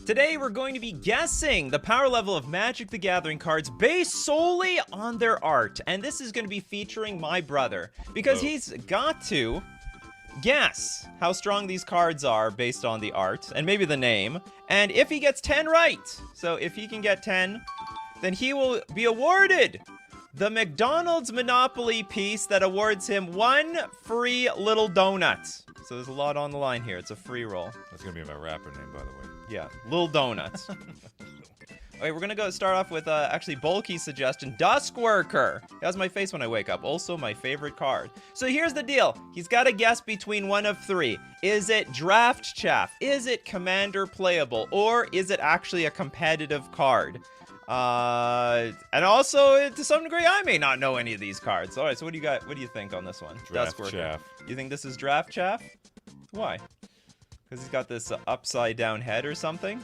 Today we're going to be guessing the power level of Magic the Gathering cards based solely on their art. And this is going to be featuring my brother, because he's got to guess how strong these cards are based on the art and maybe the name. And if he gets 10 right, so if he can get 10, then he will be awarded the McDonald's Monopoly piece that awards him 1 free little donut. So there's a lot on the line here. It's a free roll. That's going to be my rapper name, by the way. Yeah, Lil Donuts. Okay, we're gonna start off with actually bulky suggestion, Duskworker. That's my face when I wake up. Also my favorite card. So here's the deal. He's got to guess between one of three. Is it Draft Chaff? Is it Commander Playable? Or is it actually a competitive card? And also, to some degree, I may not know any of these cards. All right, so what do you got? What do you think on this one? Draft Chaff. You think this is Draft Chaff? Why? Because he's got this upside down head or something?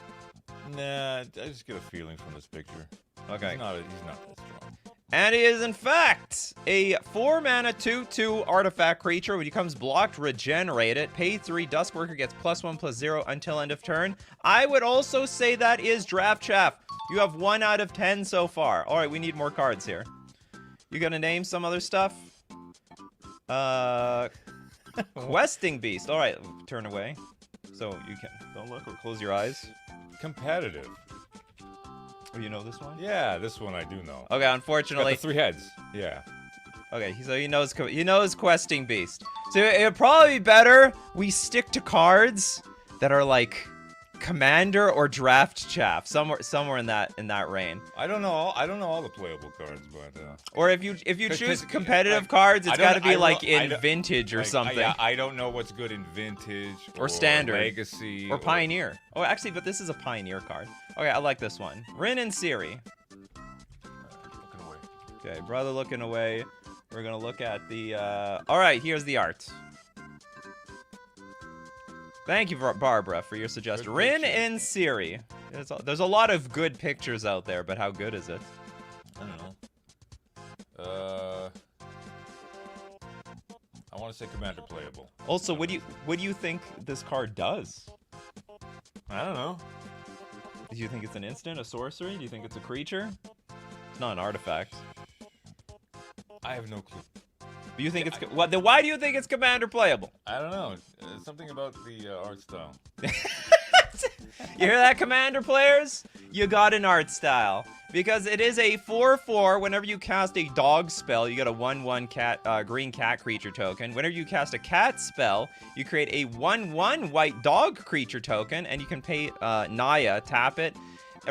Nah, I just get a feeling from this picture. Okay. He's not that strong. And he is, in fact, a 4-mana 2/2 artifact creature. When he becomes blocked, regenerate it. Pay 3, Duskworker gets +1/+0 until end of turn. I would also say that is Draft Chaff. You have 1 out of 10 so far. All right, we need more cards here. You gonna name some other stuff? Questing Beast. All right, turn away. So you can don't look or close your eyes. Competitive. Oh, you know this one? Yeah, this one I do know. Okay, unfortunately. Got the 3 heads. Yeah. Okay, so he knows Questing Beast. So it'd probably be better we stick to cards that are like Commander or Draft Chaff, somewhere in that reign. I don't know all the playable cards, but or if you choose competitive cards, it's got to be like in Vintage or something. I don't know what's good in Vintage or Standard, Legacy, or Pioneer. Oh, actually, but this is a Pioneer card. Okay, I like this one. Rin and Siri. Looking away. Okay, brother looking away. We're gonna look at the. All right, here's the art. Thank you, Barbara, for your suggestion. Rin and Siri. There's a lot of good pictures out there, but how good is it? I don't know. I want to say Commander Playable. Also, what do you think this card does? I don't know. Do you think it's an instant, a sorcery? Do you think it's a creature? It's not an artifact. I have no clue. Do you think it's then why do you think it's Commander Playable? I don't know. Something about the art style. You hear that, Commander players? You got an art style. Because it is a 4/4. Whenever you cast a dog spell, you get a 1/1 cat, green cat creature token. Whenever you cast a cat spell, you create a 1/1 white dog creature token, and you can pay Naya, tap it.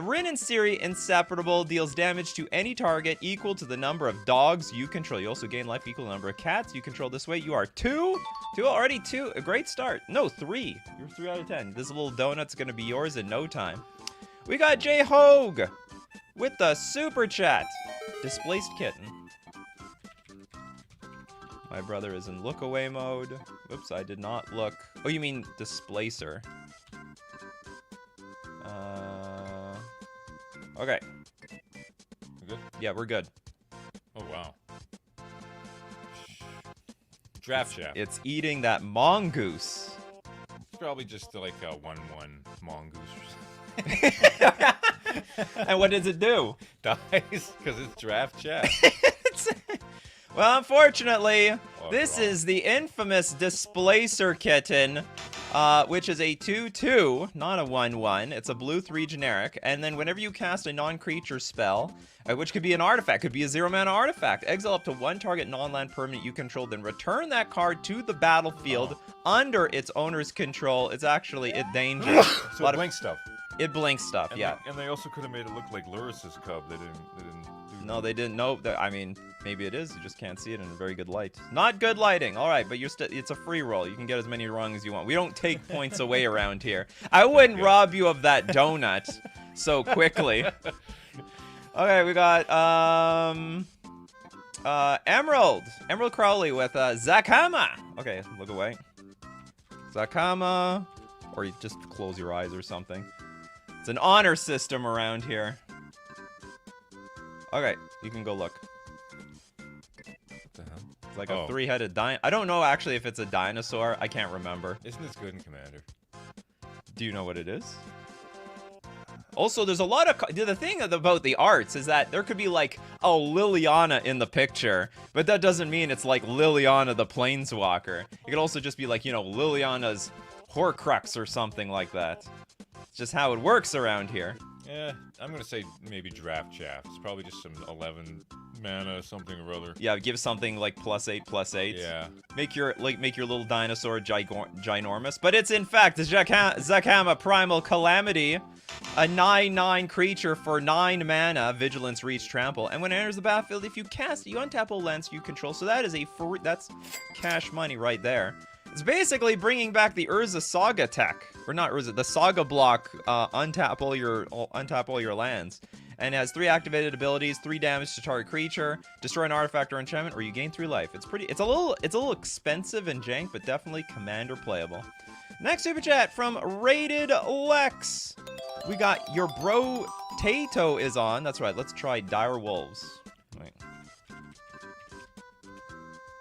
Rin and Siri Inseparable deals damage to any target equal to the number of dogs you control. You also gain life equal to the number of cats you control this way. You are 2. Already 2. A great start. No, 3. You're 3 out of 10. This little donut's going to be yours in no time. We got J Hogue with the super chat. Displaced Kitten. My brother is in look away mode. Whoops, I did not look. Oh, you mean Displacer. Okay. We good? Yeah, we're good. Oh, wow. Draft Chaff. It's eating that mongoose. It's probably just like a 1/1 mongoose or something. And what does it do? Dies because it's Draft Chaff. Well, unfortunately, this is the infamous Displacer Kitten, which is a 2/2, not a 1/1. It's a blue 3 generic. And then whenever you cast a non-creature spell, which could be an artifact, could be a 0-mana artifact, exile up to 1 target non-land permanent you control, then return that card to the battlefield under its owner's control. It's actually dangerous. So it blinks stuff. It blinks stuff, and yeah. And they also could have made it look like Luris's cub. They didn't do No, they didn't know. I mean, maybe it is. You just can't see it in a very good light. Not good lighting. All right, but it's a free roll. You can get as many wrong as you want. We don't take points away around here. I wouldn't rob you of that donut so quickly. Okay, we got Emerald Crowley with Zakama. Okay, look away. Zakama, or you just close your eyes or something. It's an honor system around here. Okay, you can go look. What the hell? It's like a 3-headed I don't know actually if it's a dinosaur. I can't remember. Isn't this good in Commander? Do you know what it is? Also, there's a lot of... The thing about the arts is that there could be, like, a Liliana in the picture, but that doesn't mean it's, like, Liliana the Planeswalker. It could also just be, like, you know, Liliana's Horcrux or something like that. It's just how it works around here. Yeah, I'm gonna say maybe Draft Chaff. It's probably just some 11 mana something or other. Yeah, give something like +8/+8. Yeah. Make your little dinosaur ginormous. But it's in fact the Zakama Primal Calamity, a 9/9 creature for 9 mana, Vigilance, Reach, Trample, and when it enters the battlefield, if you cast it, you untap all lands you control. So that is that's cash money right there. It's basically bringing back the Urza Saga tech, or not Urza, the Saga block. Untap all your lands, and has 3 activated abilities, 3 damage to target creature, destroy an artifact or enchantment, or you gain 3 life. It's a little expensive and jank, but definitely commander playable. Next super chat from Rated Lex. We got your bro Tato is on. That's right. Let's try Dire Wolves. Wait.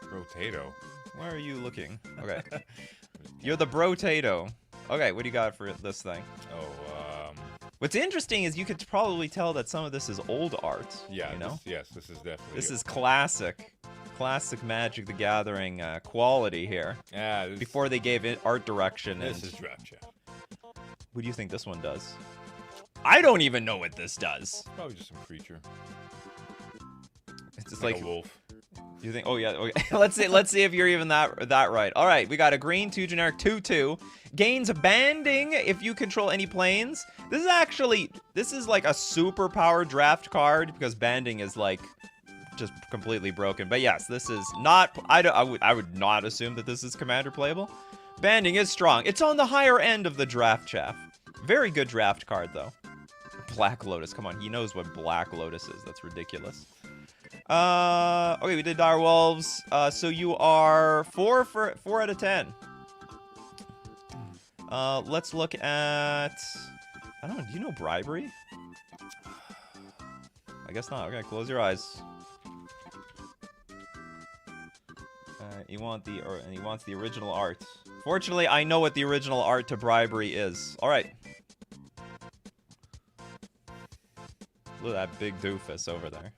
Rotato. Where are you looking? Okay. You're the Brotato. Okay, what do you got for this thing? Oh, What's interesting is you could probably tell that some of this is old art. yeah, you know? yes, this is definitely... This is classic Magic the Gathering quality here. Yeah, Before they gave it art direction. This and is Draft Chaff. what do you think this one does? I don't even know what this does. Probably just some creature. It's just like like a wolf. you think? Oh yeah. Okay. let's see if you're even that right. All right, we got a green 2 generic 2/2. Gains banding if you control any planes. This is like a super power draft card because banding is like just completely broken. But yes, this is not. I would not assume that this is commander playable. Banding is strong. It's on the higher end of the draft chaff. Very good draft card though. Black Lotus. Come on, he knows what Black Lotus is. That's ridiculous. Okay, we did Dire Wolves. So you are 4 out of 10. Let's look at... I don't know, do you know Bribery? I guess not. Okay, close your eyes. He wants the original art. Fortunately, I know what the original art to Bribery is. Alright. Look at that big doofus over there.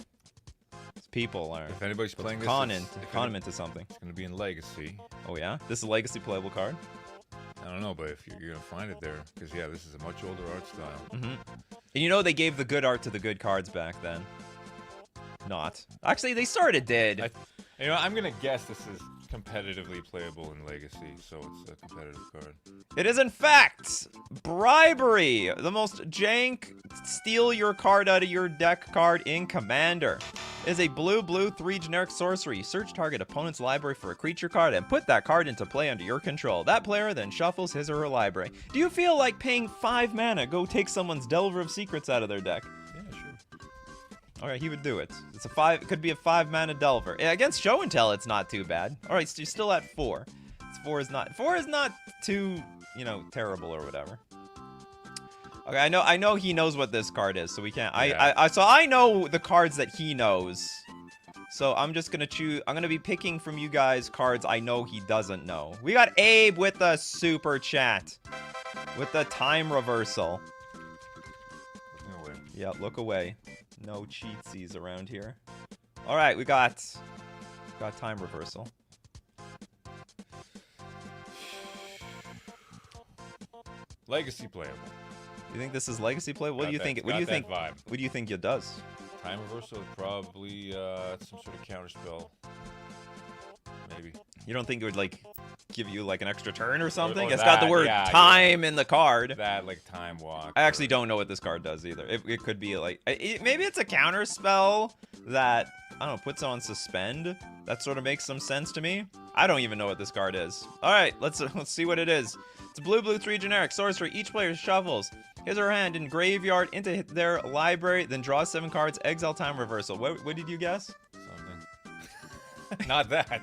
People are. If anybody's playing this, con him into something. It's gonna be in Legacy. Oh yeah, this is a Legacy playable card. I don't know, but if you're gonna find it there, because yeah, this is a much older art style. And you know they gave the good art to the good cards back then. Not actually, they sort of did. You know, I'm gonna guess this is competitively playable in Legacy, so it's a competitive card. It is in fact Bribery, the most jank steal your card out of your deck card in Commander. It is a blue 3 generic sorcery. Search target opponent's library for a creature card and put that card into play under your control. That player then shuffles his or her library. Do you feel like paying 5 mana go take someone's Delver of Secrets out of their deck? Yeah, sure. Alright, he would do it. It's a 5, it could be a 5 mana Delver. Against Show and Tell, it's not too bad. Alright, so you're still at 4. 4 is not too, you know, terrible or whatever. Okay, I know he knows what this card is, so we can't. Yeah. So I know the cards that he knows. So I'm just gonna choose. I'm gonna be picking from you guys cards I know he doesn't know. We got Abe with the super chat, with the time reversal. No way. Yeah, look away. No cheatsies around here. All right, we got time reversal. Legacy playable. You think this is Legacy play? What do you think? What do you think? Vibe. What do you think it does? Time reversal is probably some sort of counterspell. Maybe. You don't think it would like give you like an extra turn or something? Or It's got the word time in the card. That like time walk. I actually don't know what this card does either. It could be like maybe it's a counter spell that I don't know puts on suspend. That sort of makes some sense to me. I don't even know what this card is. All right, let's see what it is. It's a blue 3 generic sorcery. Each player shuffles his or her hand in graveyard into their library, then draws 7 cards. Exile time reversal. What did you guess? Something. Not that.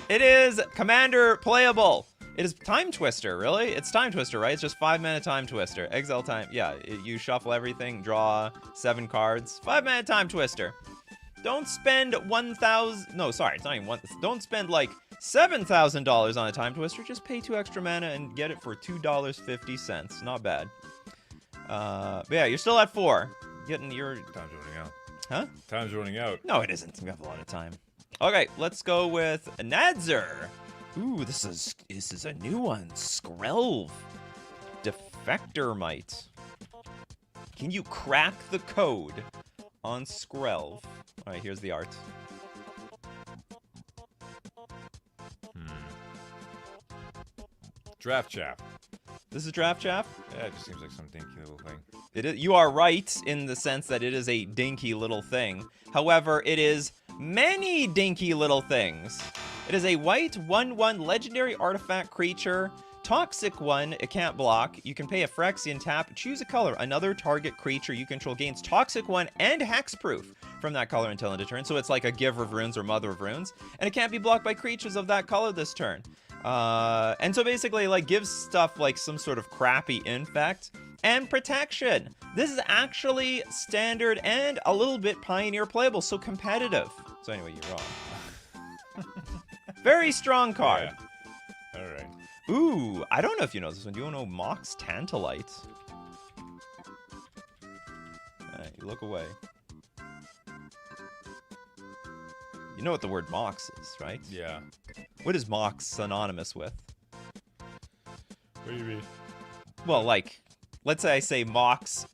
It is Commander playable. It is Time Twister, really? It's Time Twister, right? It's just 5 mana Time Twister. Exile time. Yeah, you shuffle everything, draw 7 cards. 5 mana Time Twister. Don't spend 1,000. No, sorry, it's not even one. Don't spend like $7,000 on a Time Twister. Just pay 2 extra mana and get it for $2.50. Not bad. But yeah, you're still at 4. Getting your... Time's running out. Huh? Time's running out. No, it isn't. We have a lot of time. Okay, let's go with Nadzer. Ooh, this is a new one. Skrelv. Defectormite. Can you crack the code on Skrelv? All right, here's the art. Draft Chaff. This is Draft Chaff? Yeah, it just seems like some dinky little thing. It is, you are right in the sense that it is a dinky little thing. However, it is many dinky little things. It is a white 1/1 legendary artifact creature. Toxic 1, it can't block. You can pay a Phyrexian tap, choose a color. Another target creature you control gains Toxic 1 and Hexproof from that color until end of turn. So it's like a Giver of Runes or Mother of Runes. And it can't be blocked by creatures of that color this turn. And so basically, like, gives stuff like some sort of crappy infect and protection. This is actually standard and a little bit Pioneer playable, so competitive. So anyway, you're wrong. Very strong card. Yeah. All right. Ooh, I don't know if you know this one. Do you know Mox Tantalite? Alright, you look away. You know what the word Mox is, right? Yeah. What is Mox synonymous with? What do you mean? Well, like, let's say I say Mox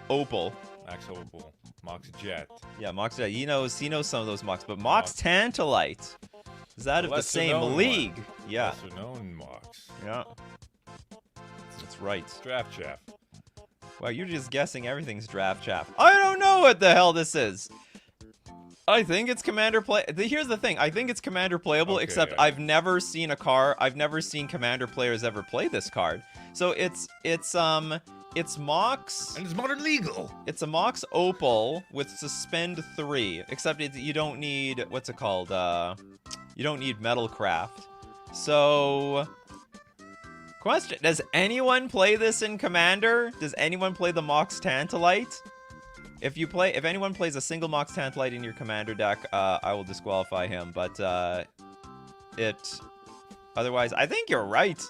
Opal. Max Opal. Mox Jet. Yeah, Mox Jet. He knows some of those Mox, but Mox Tantalite. Is that of the same league? One. Yeah. Lesser known Mox. Yeah. That's right. Draft Chaff. Wow, you're just guessing everything's Draft Chaff. I don't know what the hell this is. I think it's Commander play. Here's the thing. I think it's Commander playable, Okay, except yeah. I've never seen a card. I've never seen Commander players ever play this card. So it's Mox. And it's modern legal. It's a Mox Opal with Suspend 3, except you don't need, what's it called? You don't need Metalcraft. So, question, does anyone play this in Commander? Does anyone play the Mox Tantalite? If anyone plays a single Mox Tantalite in your Commander deck, I will disqualify him, but otherwise, I think you're right.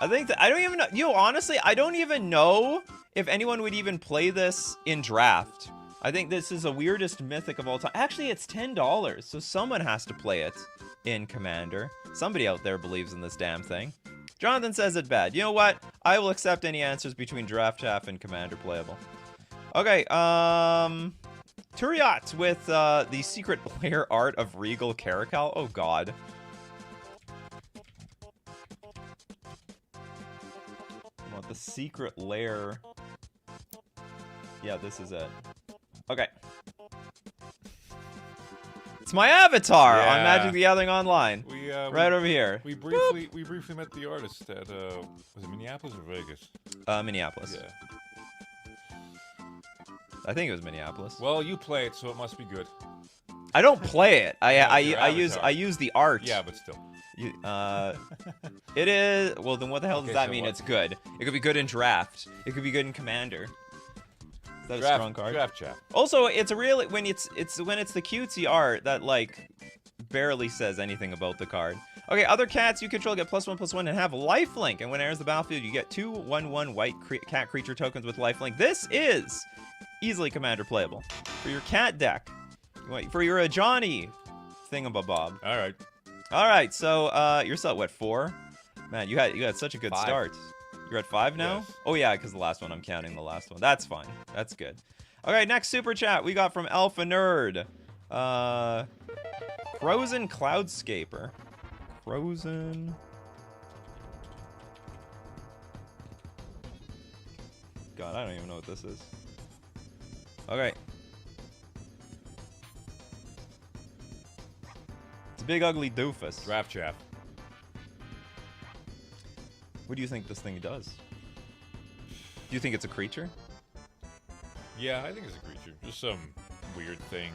I think that, I don't even know, honestly, I don't even know if anyone would even play this in Draft. I think this is the weirdest mythic of all time. Actually, it's $10, so someone has to play it in Commander. Somebody out there believes in this damn thing. Jonathan says it's bad. You know what? I will accept any answers between Draft Chaff and Commander playable. Okay, Turiat with the Secret Lair art of Regal Caracal. Oh, God. I want the Secret Lair. Yeah, this is it. Okay. It's my avatar on Magic the Gathering Online. Right over here. We briefly met the artist at was it Minneapolis or Vegas? Minneapolis. Yeah. I think it was Minneapolis. Well, you play it, so it must be good. I don't play it. I avatar. use the art. Yeah, but still. It is. Well, then what the hell does that so mean? what? It's good. It could be good in Draft. It could be good in Commander. Is that a strong card? Draft Chaff. Also, it's really when it's the cutesy art that like barely says anything about the card. Okay, other cats you control get +1/+1 and have lifelink, and when it enters the battlefield, you get 2 1/1 white cat creature tokens with lifelink. This is easily Commander playable for your cat deck. For your Johnny thingamabob. All right. All right, so you're still at what, 4? Man, you had such a good 5. start. You're at 5 now? Yes. Oh yeah, because the last one, I'm counting the last one. That's fine. That's good. Okay, next super chat we got from Alpha Nerd. Frozen Cloudscaper. Frozen. God, I don't even know what this is. Okay. It's a big ugly doofus. Draft Chaff. What do you think this thing does? Do you think it's a creature? Yeah, I think it's a creature. Just some weird thing.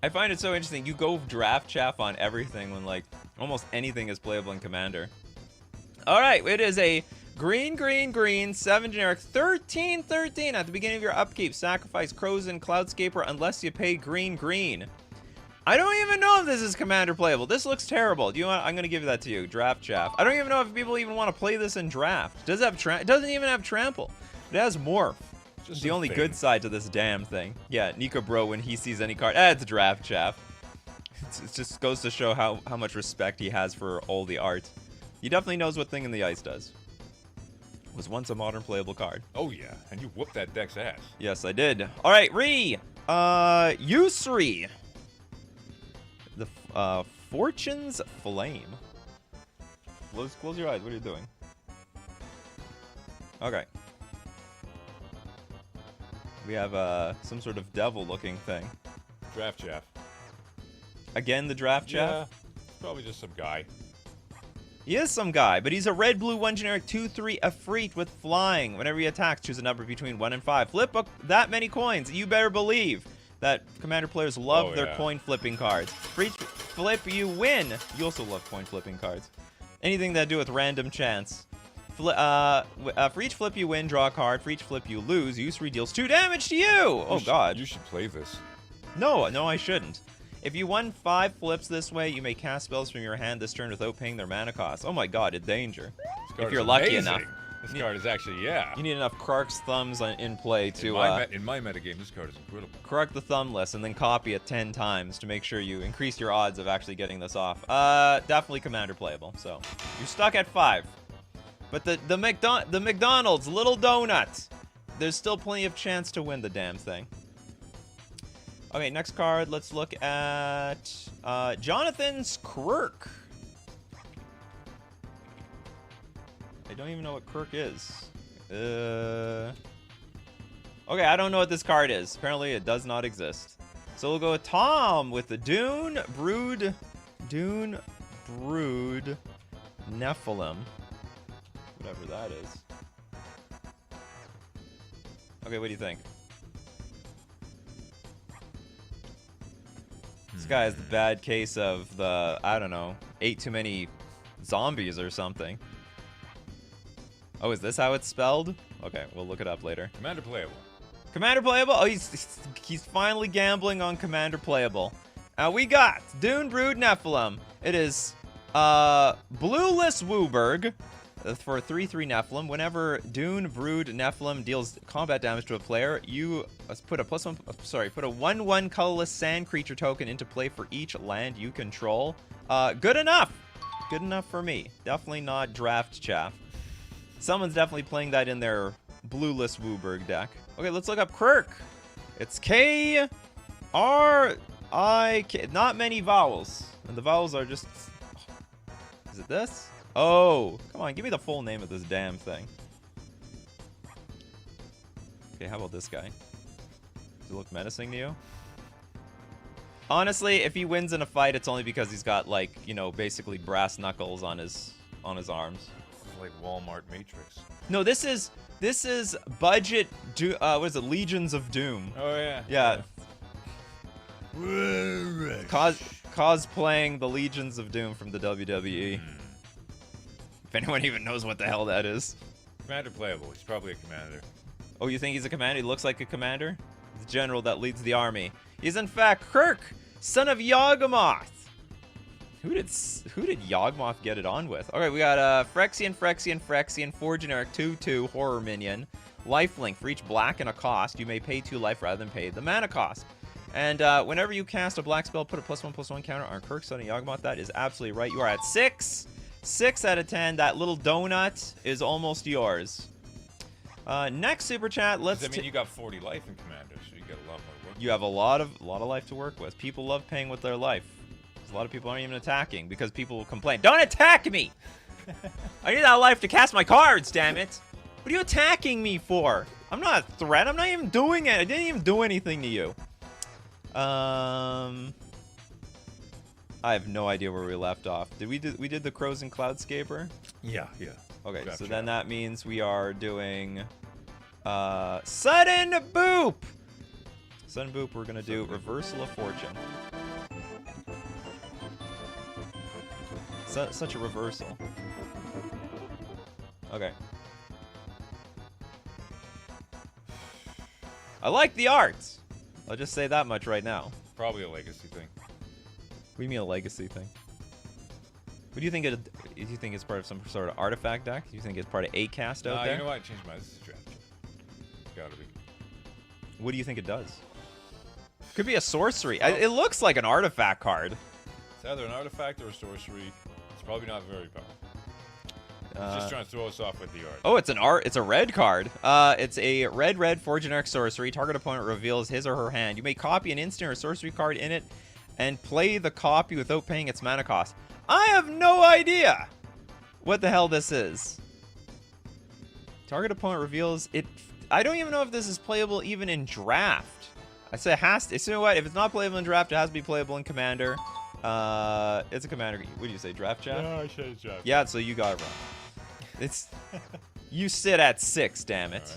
I find it so interesting. You go Draft Chaff on everything when, like, almost anything is playable in Commander. All right, it is a green, 7 generic, 13/13. At the beginning of your upkeep, sacrifice Frozen Cloudscaper unless you pay green. I don't even know if this is commander playable. This looks terrible. Do you want? I'm gonna give that to you. Draft chaff. I don't even know if people even want to play this in draft. Does it have it doesn't even have trample. It has morph. It's the only good side to this damn thing. Yeah, Nico bro, when he sees any card, it's draft chaff. It just goes to show how much respect he has for all the art. He definitely knows what Thing in the Ice does. Was once a modern playable card. Oh yeah, and you whooped that deck's ass. Yes, I did. All right, Yusri. The Fortune's Flame. Close your eyes. What are you doing? Okay. We have some sort of devil-looking thing. Draft chaff. Again, the draft chaff? Yeah, probably just some guy. He is some guy, but he's a red-blue 1 generic 2/3 Efreet with flying. Whenever he attacks, choose a number between 1 and 5. Flip that many coins. You better believe that commander players love their coin flipping cards. For each flip you win. You also love coin flipping cards. Anything that do with random chance. For each flip you win, draw a card. For each flip you lose, Yusri deals 2 damage to you. Oh god. You should play this. No, I shouldn't. If you won 5 flips this way, you may cast spells from your hand this turn without paying their mana cost. Oh my god, it's danger. If you're lucky enough. This card is actually, You need enough Krark's thumbs in play to... in my metagame, this card is incredible. Krark the Thumbless and then copy it 10 times to make sure you increase your odds of actually getting this off. Definitely commander playable, so... You're stuck at 5. But the McDonald's Little Donut, there's still plenty of chance to win the damn thing. Okay, next card, let's look at Jonathan's Krark. I don't even know what Krark is. Okay, I don't know what this card is. Apparently it does not exist. So we'll go with Tom with the Dune Brood Nephilim. Whatever that is. Okay, what do you think? This guy has the bad case of the, I don't know, ate too many zombies or something. Oh, is this how it's spelled? Okay, we'll look it up later. Commander playable. Commander playable? Oh, he's finally gambling on commander playable. We got Dune Brood Nephilim. It is Blueless Wooburg for 3/3 Nephilim. Whenever Dune Brood Nephilim deals combat damage to a player, you put a put a 1/1 colorless sand creature token into play for each land you control. Good enough. Good enough for me. Definitely not draft chaff. Someone's definitely playing that in their Blueless Wooburg deck. Okay, let's look up Krark. It's K-R-I-K. Not many vowels. And the vowels are just... Is it this? Oh, come on, give me the full name of this damn thing. Okay, how about this guy? Does he look menacing to you? Honestly, if he wins in a fight, it's only because he's got, like, you know, basically brass knuckles on his arms. Like Walmart Matrix. No, this is budget. What is it? Legions of Doom. Oh yeah. Yeah. Cosplaying the Legions of Doom from the WWE. If anyone even knows what the hell that is. Commander playable. He's probably a commander. Oh, you think he's a commander? He looks like a commander? The general that leads the army. He's in fact Kirk, son of Yawgmoth. Who did Yawgmoth get it on with? Okay, we got Phyrexian, 4 generic 2/2 horror minion. Lifelink. For each black and a cost, you may pay 2 life rather than pay the mana cost. And whenever you cast a black spell, put a +1/+1 counter on Kirk, son of Yawgmoth. That is absolutely right. You are at 6. 6 out of 10. That little donut is almost yours. Next super chat. I mean, you got 40 life in commander, so you get a lot more work. You have a lot of life to work with. People love paying with their life. A lot of people aren't even attacking because people will complain. Don't attack me! I need that life to cast my cards, damn it! What are you attacking me for? I'm not a threat. I'm not even doing it. I didn't even do anything to you. I have no idea where we left off. We did the Crows and Cloudscaper? Yeah. Okay, so then that means we are doing Sudden Boop! Sudden Boop, we're gonna do Reversal of Fortune. Such a reversal. Okay. I like the art. I'll just say that much right now. Probably a legacy thing. do you mean a legacy thing? What do you think? Do you think it's part of some sort of artifact deck? Do you think it's part of a cast out there? You know what? I changed my. This is draft. Gotta be. What do you think it does? Could be a sorcery. It looks like an artifact card. It's either an artifact or a sorcery. It's probably not very powerful. It's just trying to throw us off with the art. Oh, it's an art. It's a red card. It's a red 4 generic sorcery. Target opponent reveals his or her hand. You may copy an instant or sorcery card in it, and play the copy without paying its mana cost. I have no idea what the hell this is. Target opponent reveals it. I don't even know if this is playable even in draft. I say it has to. So you know what? If it's not playable in draft, it has to be playable in Commander. It's a Commander. What do you say? Draft chat? No, I said draft. Yeah, so you got it wrong. It's you sit at 6, damn it.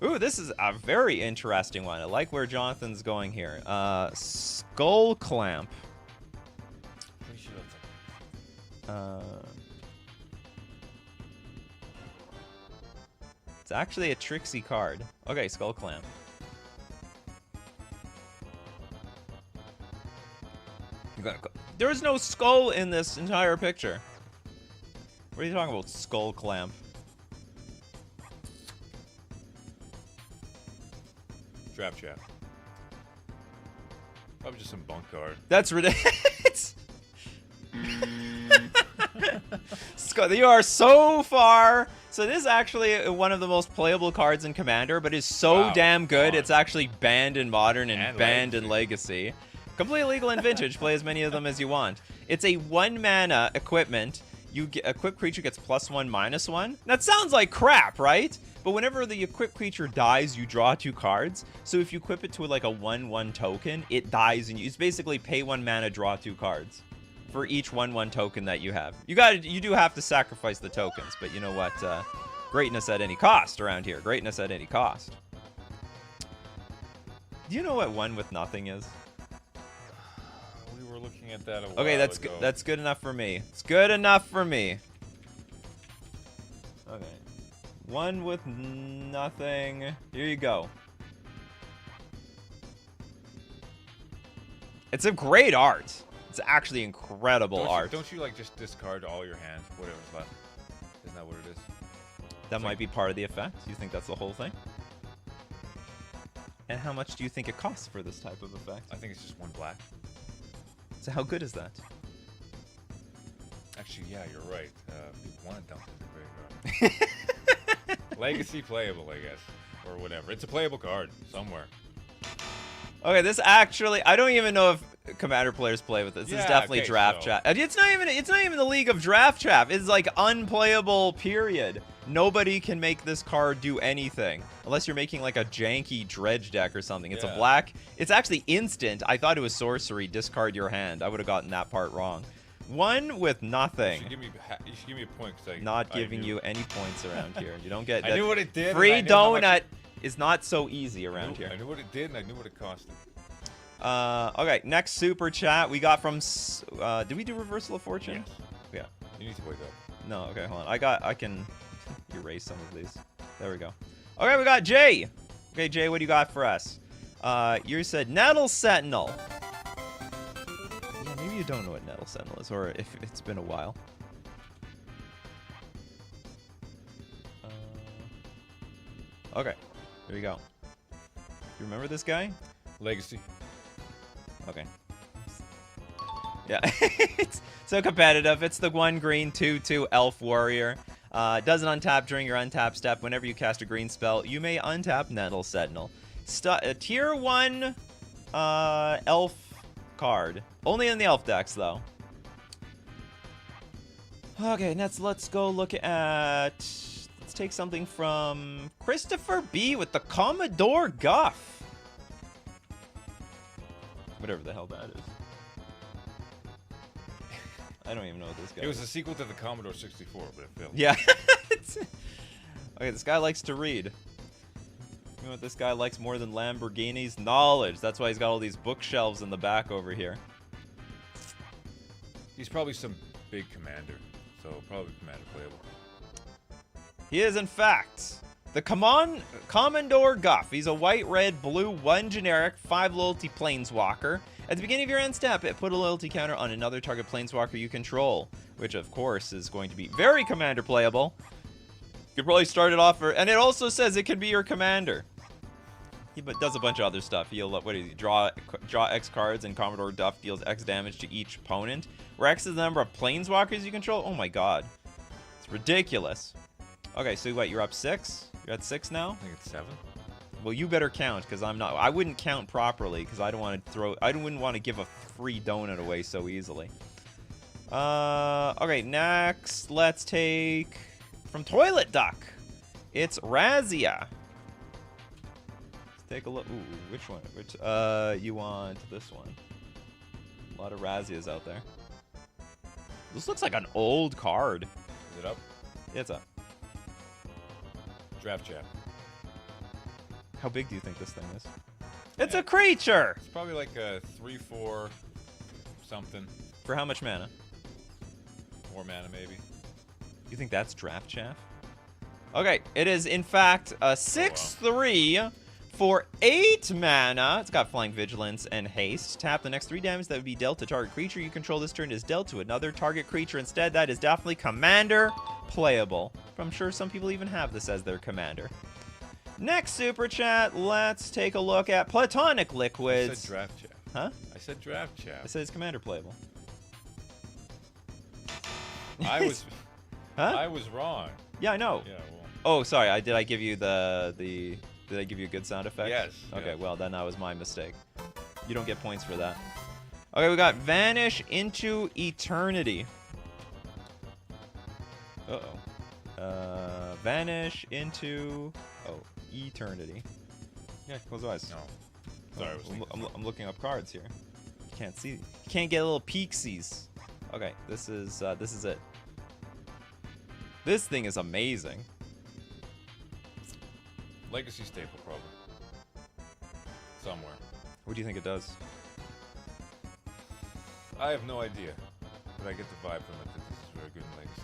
Right. Ooh, this is a very interesting one. I like where Jonathan's going here. Skull Clamp. It's actually a tricksy card. Okay, Skull Clamp. There's no skull in this entire picture. What are you talking about, Skull Clamp? Draft chat. Probably just some bunk card. That's ridiculous. You are so far. So this is actually one of the most playable cards in Commander, but is so damn good. It's actually banned in Modern and banned in Legacy. Completely legal in Vintage. Play as many of them as you want. It's a 1 mana equipment. You get equipped creature gets +1/-1. That sounds like crap, right? But whenever the equipped creature dies, you draw 2 cards. So if you equip it to like a 1/1 token, it dies, and it's basically pay 1 mana, draw 2 cards for each 1/1 token that you have. You do have to sacrifice the tokens, but you know what? Greatness at any cost around here. Greatness at any cost. Do you know what 1 with nothing is? We were looking at that a while Okay, that's ago. that's good enough for me. It's good enough for me. Okay. 1 with nothing. Here you go. It's a great art. It's actually incredible art. Don't you like just discard all your hand, whatever's left? Isn't that what it is? That might be part of the effect. You think that's the whole thing? And how much do you think it costs for this type of effect? I think it's just 1 black. So how good is that? Actually, yeah, you're right. If you want to dump it in the graveyard. Legacy playable, I guess, or whatever. It's a playable card somewhere. Okay, this actually, I don't even know if Commander players play with this. This is definitely okay, draft so. chat. It's not even the League of Draft Chat. It's like unplayable, period. Nobody can make this card do anything unless you're making like a janky dredge deck or something. It's a black. It's actually instant. I thought it was sorcery. Discard your hand. I would have gotten that part wrong. 1 with nothing. You should give me a point because Not giving you any points around here. You don't get that. I knew what it did. Free donut is not so easy around here. I knew what it did and I knew what it costed. Okay, next super chat we got from. Did we do Reversal of Fortune? Yes. Yeah. You need to wake up. No. Okay, hold on. I can erase some of these. There we go. Okay, we got Jay. Okay, Jay, what do you got for us? You said Nettle Sentinel. Yeah, maybe you don't know what Nettle Sentinel is, or if it's been a while. Okay, here we go. You remember this guy? Legacy. Okay. Yeah, it's so competitive. It's the 1 green 2/2 elf warrior. Doesn't untap during your untap step. Whenever you cast a green spell, you may untap Nettle Sentinel. Tier 1 elf card. Only in the elf decks, though. Okay, let's go look at. Let's take something from Christopher B with the Commodore Guff. Whatever the hell that is. I don't even know what this guy is. It was a sequel to the Commodore 64, but it failed. Yeah. Okay, this guy likes to read. You know what this guy likes more than Lamborghinis? Knowledge. That's why he's got all these bookshelves in the back over here. He's probably some big commander, so probably commander playable. He is, in fact. The Commodore Guff. He's a white, red, blue, 1 generic, 5 loyalty planeswalker. At the beginning of your end step, put a loyalty counter on another target planeswalker you control, which of course is going to be very commander playable. You could probably start it off, and it also says it can be your commander. He does a bunch of other stuff. He'll, what do you draw X cards, and Commodore Duff deals X damage to each opponent. Where X is the number of planeswalkers you control. Oh my god. It's ridiculous. Okay, so what, you're up 6? You're at 6 now? I think it's 7. Well, you better count, because I'm not. I wouldn't count properly, because I don't want to throw. I wouldn't want to give a free donut away so easily. Okay, next, let's take from Toilet Duck. It's Razia. Let's take a look. Ooh, which one? Which? You want this one? A lot of Razias out there. This looks like an old card. Is it up? It's up. Draft chat. How big do you think this thing is? It's a creature! It's probably like a 3/4 something. For how much mana? 4 mana, maybe. You think that's draft chaff? Okay, it is in fact a 6/3 for 8 mana. It's got Flying Vigilance and Haste. Tap the next 3 damage that would be dealt to target creature you control this turn is dealt to another target creature instead. That is definitely commander playable. I'm sure some people even have this as their commander. Next super chat, let's take a look at Platonic Liquids. I said draft chat. Huh? I said draft chat. I said it's commander playable. I was Huh? I was wrong. Yeah, I know. Yeah, well. Oh, sorry. Did I give you did I give you a good sound effect? Yes. Okay, yes. well, then that was my mistake. You don't get points for that. Okay, we got Vanish into Eternity. Uh-oh. Vanish into... Oh, Eternity. Yeah, close your eyes. No. Sorry, I was thinking. I'm looking up cards here. You can't see. You can't get little peeksies. Okay, this is it. This thing is amazing. Legacy staple, probably. Somewhere. What do you think it does? I have no idea, but I get the vibe from it that this is very good in Legacy,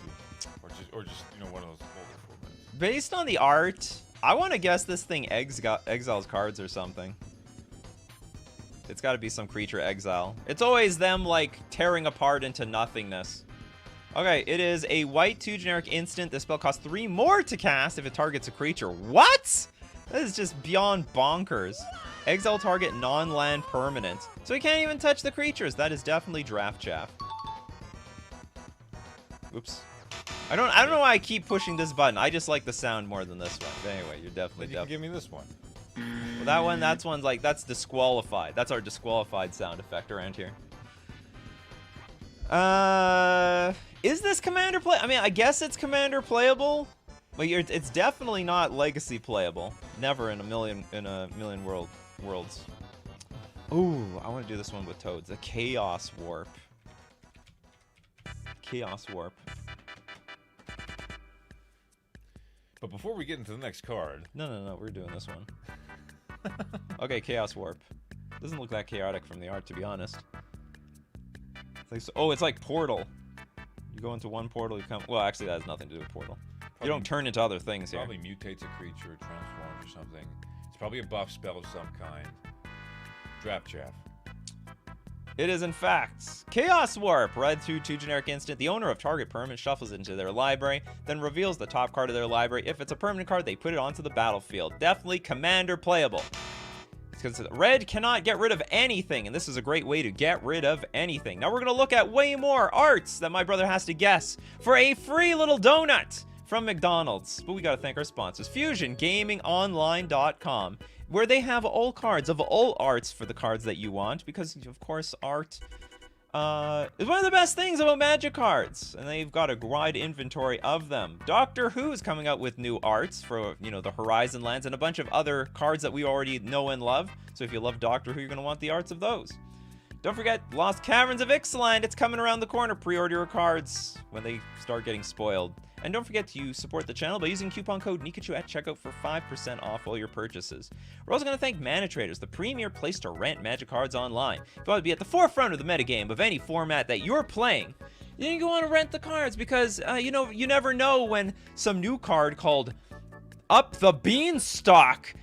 or just one of those older formats. Based on the art, I want to guess this thing exiles cards or something. It's got to be some creature exile. It's always them like tearing apart into nothingness. Okay, it is a white 2 generic instant. This spell costs 3 more to cast if it targets a creature. What? That is just beyond bonkers. Exile target non-land permanent. So he can't even touch the creatures. That is definitely draft chaff. Oops. I don't know why I keep pushing this button. I just like the sound more than this one. But anyway, you're definitely Then you can give me this one. Well, that's like, that's disqualified. That's our disqualified sound effect around here. Is this commander play? I mean, I guess it's commander playable. But it's definitely not legacy playable. Never in a million worlds. Ooh, I want to do this one with toads. A Chaos Warp. Chaos Warp. But before we get into the next card... No, we're doing this one. Okay, Chaos Warp. Doesn't look that chaotic from the art, to be honest. It's like, oh, it's like Portal. You go into one portal, you come... Well, actually, that has nothing to do with Portal. You don't turn into other things here. Probably mutates a creature, transforms or something. It's probably a buff spell of some kind. Draft chaff. It is, in fact, Chaos Warp. Red 2 generic instant. The owner of target permanent shuffles it into their library, then reveals the top card of their library. If it's a permanent card, they put it onto the battlefield. Definitely commander playable. Because red cannot get rid of anything, and this is a great way to get rid of anything. Now we're going to look at way more arts that my brother has to guess for a free little donut from McDonald's. But we got to thank our sponsors, FusionGamingOnline.com, where they have all cards of all arts for the cards that you want, because, of course, art is one of the best things about Magic cards, and they've got a wide inventory of them. Doctor Who's coming out with new arts for, the Horizon lands and a bunch of other cards that we already know and love. So if you love Doctor Who, you're going to want the arts of those. Don't forget Lost Caverns of Ixalan. It's coming around the corner. Pre-order your cards when they start getting spoiled. And don't forget to support the channel by using coupon code Nikachu at checkout for 5% off all your purchases. We're also going to thank Mana Traders, the premier place to rent Magic cards online. If you want to be at the forefront of the metagame of any format that you're playing, you want to rent the cards because, you never know when some new card called Up the Beanstalk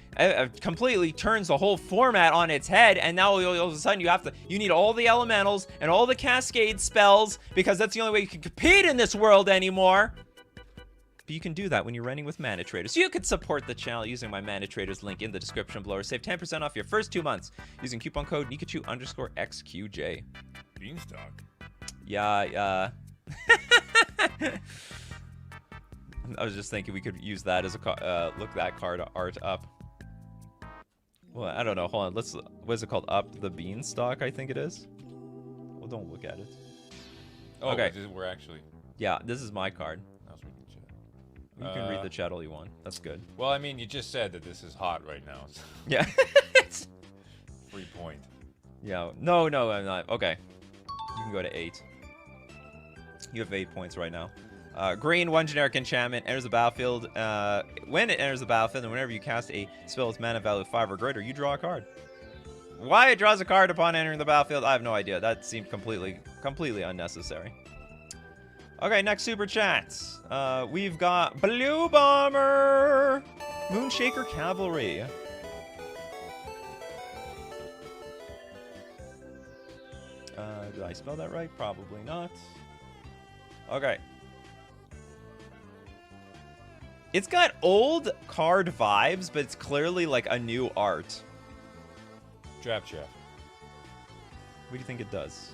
completely turns the whole format on its head, and now all of a sudden you need all the elementals and all the cascade spells, because that's the only way you can compete in this world anymore. But you can do that when you're running with Mana Traders. So you could support the channel using my Mana Traders link in the description below, or save 10% off your first 2 months using coupon code Nikachu_XQJ. Beanstalk. Yeah, I was just thinking we could use that as a look that card art up. Well, I don't know. Hold on. What is it called? Up the Beanstalk, I think it is. Well, don't look at it. Oh, okay. We're actually. Yeah, this is my card. I was reading the chat. You can read the chat all you want. That's good. Well, I mean, you just said that this is hot right now. So. Yeah. Free point. Yeah. No, I'm not. Okay. You can go to 8. You have 8 points right now. Green, 1 generic enchantment, enters the battlefield. When it enters the battlefield, and whenever you cast a spell with mana value of 5 or greater, you draw a card. Why it draws a card upon entering the battlefield, I have no idea. That seemed completely unnecessary. Okay, next super chats. We've got Blue Bomber, Moonshaker Cavalry. Did I spell that right? Probably not. Okay. It's got old card vibes, but it's clearly like a new art. Trap Chef. What do you think it does?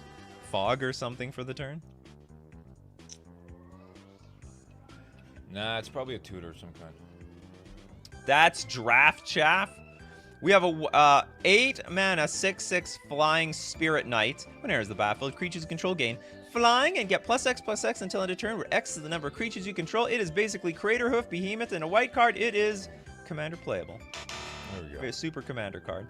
Fog or something for the turn? Nah, it's probably a tutor of some kind. That's Draft Chaff. We have a 8 mana 6/6 flying Spirit Knight. When it enters the battlefield, creatures you control gain flying and get +X/+X until end of turn, where X is the number of creatures you control. It is basically Crater Hoof, Behemoth, and a white card. It is Commander playable. There we go. Very super Commander card.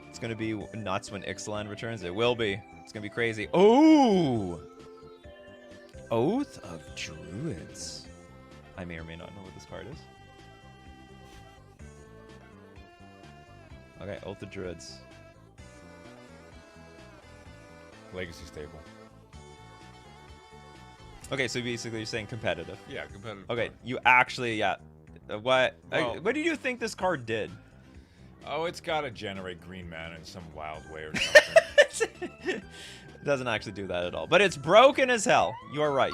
It's gonna be nuts when Ixalan returns. It will be. It's gonna be crazy. Oh! Oath of Druids. I may or may not know what this card is. Okay, Oath of Druids. Legacy stable. Okay, so basically you're saying competitive. Yeah, competitive. Okay, you actually, yeah. What Well, do you think this card did? Oh, it's got to generate green mana in some wild way or something. It doesn't actually do that at all. But it's broken as hell. You are right.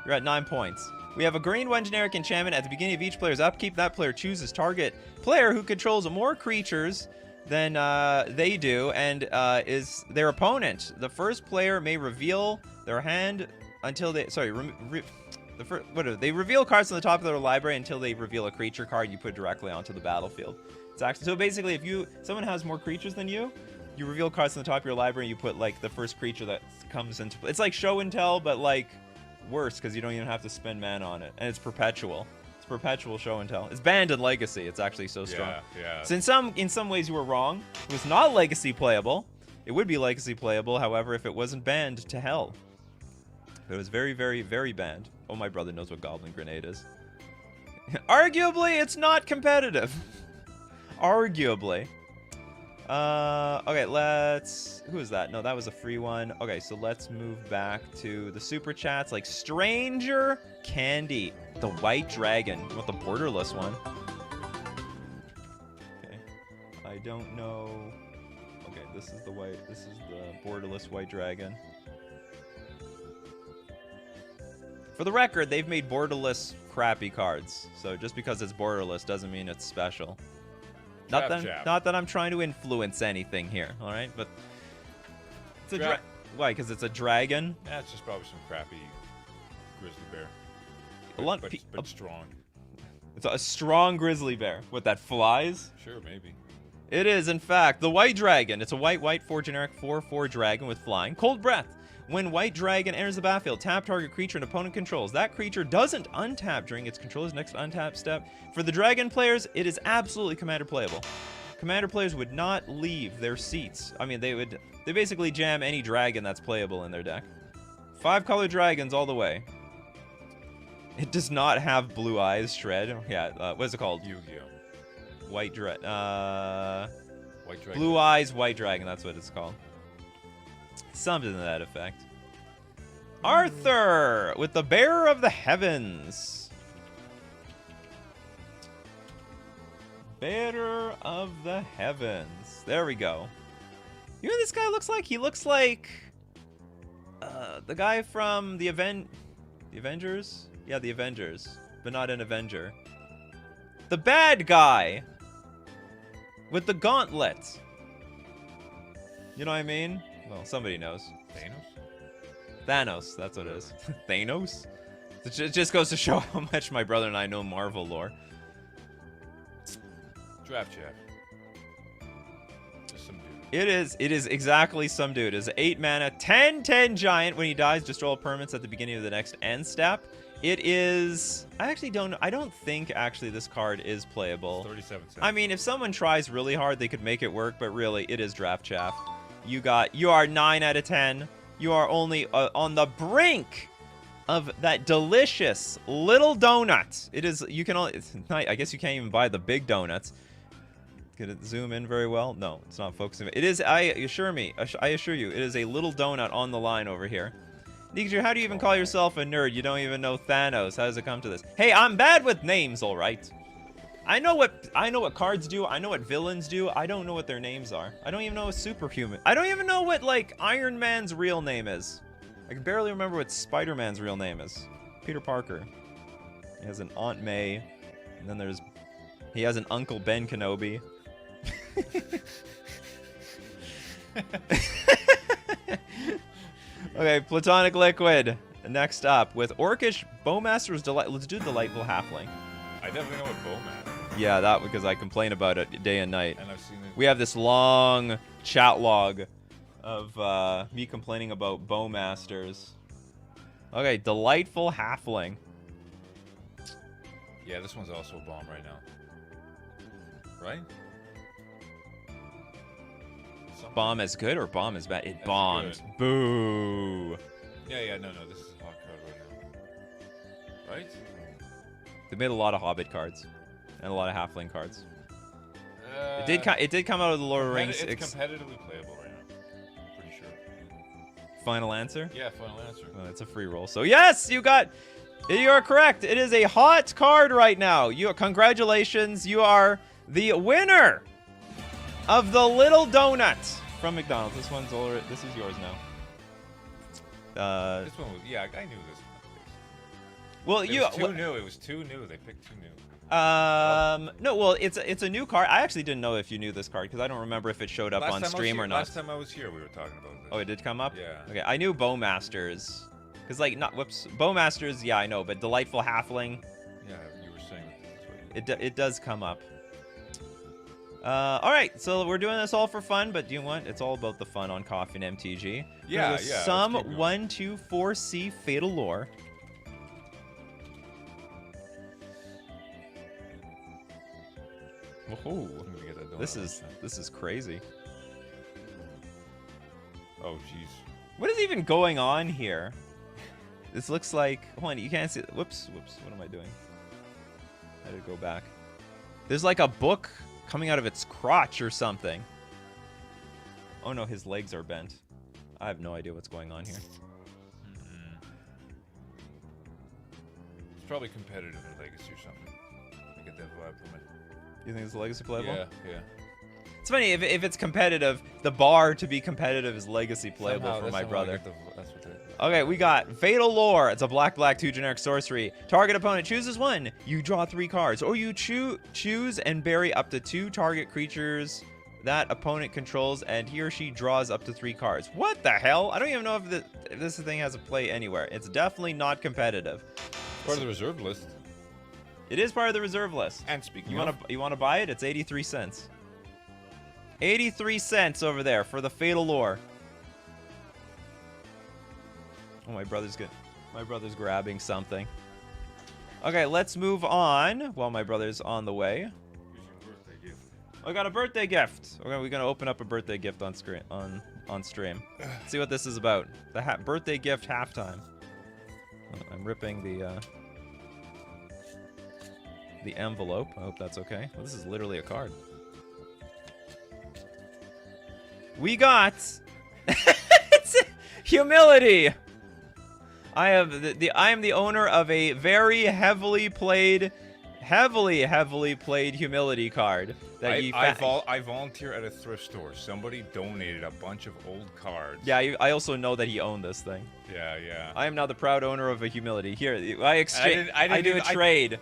You're at 9 points. We have a green 1 generic enchantment. At the beginning of each player's upkeep, that player chooses target player who controls more creatures than they do and is their opponent. The first player may reveal their hand until they... Sorry, they reveal cards on the top of their library until they reveal a creature card you put directly onto the battlefield. It's actually, so basically, if someone has more creatures than you reveal cards on the top of your library and you put like the first creature that comes into play. It's like show and tell, but like worse because you don't even have to spend mana on it, and it's perpetual. It's perpetual show and tell. It's banned in Legacy. It's actually so strong. Yeah. So in some ways you were wrong. It was not Legacy playable. It would be Legacy playable, however, if it wasn't banned to hell. But it was very, very, very banned. Oh, my brother knows what Goblin Grenade is. Arguably, it's not competitive. Arguably. Okay, who is that? No, that was a free one. Okay, so let's move back to the super chats, like Stranger Candy, the White Dragon. You want the borderless one? Okay, I don't know. Okay, this is the borderless White Dragon. For the record, they've made borderless crappy cards, so just because it's borderless doesn't mean it's special. Not that I'm trying to influence anything here, all right? But it's why? Because it's a dragon. Yeah, it's just probably some crappy grizzly bear. But strong. It's a strong grizzly bear. What, that flies? Sure, maybe. It is, in fact, the White Dragon. It's a white 4 generic 4/4 dragon with flying. Cold Breath. When White Dragon enters the battlefield, tap target creature an opponent controls. That creature doesn't untap during its controller's next untap step. For the dragon players, it is absolutely commander playable. Commander players would not leave their seats. I mean, they basically jam any dragon that's playable in their deck. 5-color dragons all the way. It does not have blue eyes, Shred. Yeah, what is it called? Yu-Gi-Oh. White Dragon. White Dragon. Blue eyes, White Dragon, that's what it's called. Something to that effect. Arthur with the Bearer of the Heavens. Bearer of the Heavens. There we go. You know what this guy looks like? He looks like the guy from the Avengers? Yeah, the Avengers, but not an Avenger. The bad guy with the gauntlet. You know what I mean? Well, somebody knows. Thanos, that's what it is. Thanos? It just goes to show how much my brother and I know Marvel lore. Draft Jeff. Just some dude. It is exactly some dude. It's 8 mana, 10/10 giant. When he dies, just roll permanents at the beginning of the next end step. It is... I actually don't know. I don't think actually this card is playable. 37 cents. I mean, if someone tries really hard, they could make it work, but really, it is draft chaff. You are 9 out of 10. You are only on the brink of that delicious little donut. It is, you can only, it's not, I guess you can't even buy the big donuts. Can it zoom in very well? No, it's not focusing. It is, I assure you, it is a little donut on the line over here. Nikachu, how do you even call yourself a nerd? You don't even know Thanos. How does it come to this? Hey, I'm bad with names, all right. I know what cards do. I know what villains do. I don't know what their names are. I don't even know a superhuman. I don't even know what like Iron Man's real name is. I can barely remember what Spider-Man's real name is. Peter Parker. He has an Aunt May, and then he has an Uncle Ben Kenobi. Okay, Platonic Liquid. Next up with Orcish Bowmaster's Delight. Let's do Delightful Halfling. I definitely know what Bowman is. Yeah, that because I complain about it day and night. And I've seen it. We have this long chat log of me complaining about Bowmasters. Okay, Delightful Halfling. Yeah, this one's also a bomb right now. Right? Bomb is good or bomb is bad? It That's bombed. good. Boo. Yeah, no, this is a hot card right now. Right? They made a lot of Hobbit cards and a lot of Halfling cards. It did come out of the Lord of the Rings. It's competitively playable right now. I'm pretty sure. Final answer? Yeah, final answer. Oh, it's a free roll. So yes, you are correct. It is a hot card right now. Congratulations. You are the winner of the Little Donut from McDonald's. This is yours now. This one was, yeah, I knew this one. Well, It was too new. They picked too new. No, well, it's a new card. I actually didn't know if you knew this card because I don't remember if it showed up on stream or not. Last time I was here, we were talking about this. Oh, it did come up? Yeah. Okay, I knew Bowmasters. Because, like, Bowmasters, yeah, I know, but Delightful Halfling. Yeah, you were saying that. It does come up. All right, so we're doing this all for fun, but you know what? It's all about the fun on Coffee and MTG. Yeah. Some 1, 2, 4C Fatal Lore. Whoa, this is crazy. Oh, jeez. What is even going on here? This looks like... Hold on, you can't see... Whoops. What am I doing? I had to go back. There's like a book coming out of its crotch or something. Oh no, his legs are bent. I have no idea what's going on here. It's probably competitive in Legacy or something. I get that vibe from it. You think it's a Legacy playable? Yeah. It's funny, if it's competitive, the bar to be competitive is Legacy playable for my brother. Okay, we got Fatal Lore. It's a black 2 generic sorcery. Target opponent chooses one. You draw 3 cards. Or you choose and bury up to 2 target creatures that opponent controls, and he or she draws up to 3 cards. What the hell? I don't even know if this thing has a play anywhere. It's definitely not competitive. Part of the reserve list. It is part of the reserve list. And speaking you want to buy it? It's 83 cents. 83 cents over there for the Fatal Lore. Oh, my brother's grabbing something. Okay, let's move on while my brother's on the way. I got a birthday gift. Okay, we're gonna open up a birthday gift on stream. See what this is about. The birthday gift halftime. I'm ripping the envelope. I hope that's okay. Well, this is literally a card. We got it's humility. I am the owner of a very heavily played humility card. That I volunteer at a thrift store. Somebody donated a bunch of old cards. Yeah, I also know that he owned this thing. Yeah, yeah. I am now the proud owner of a humility. Here, I exchange. I do a trade.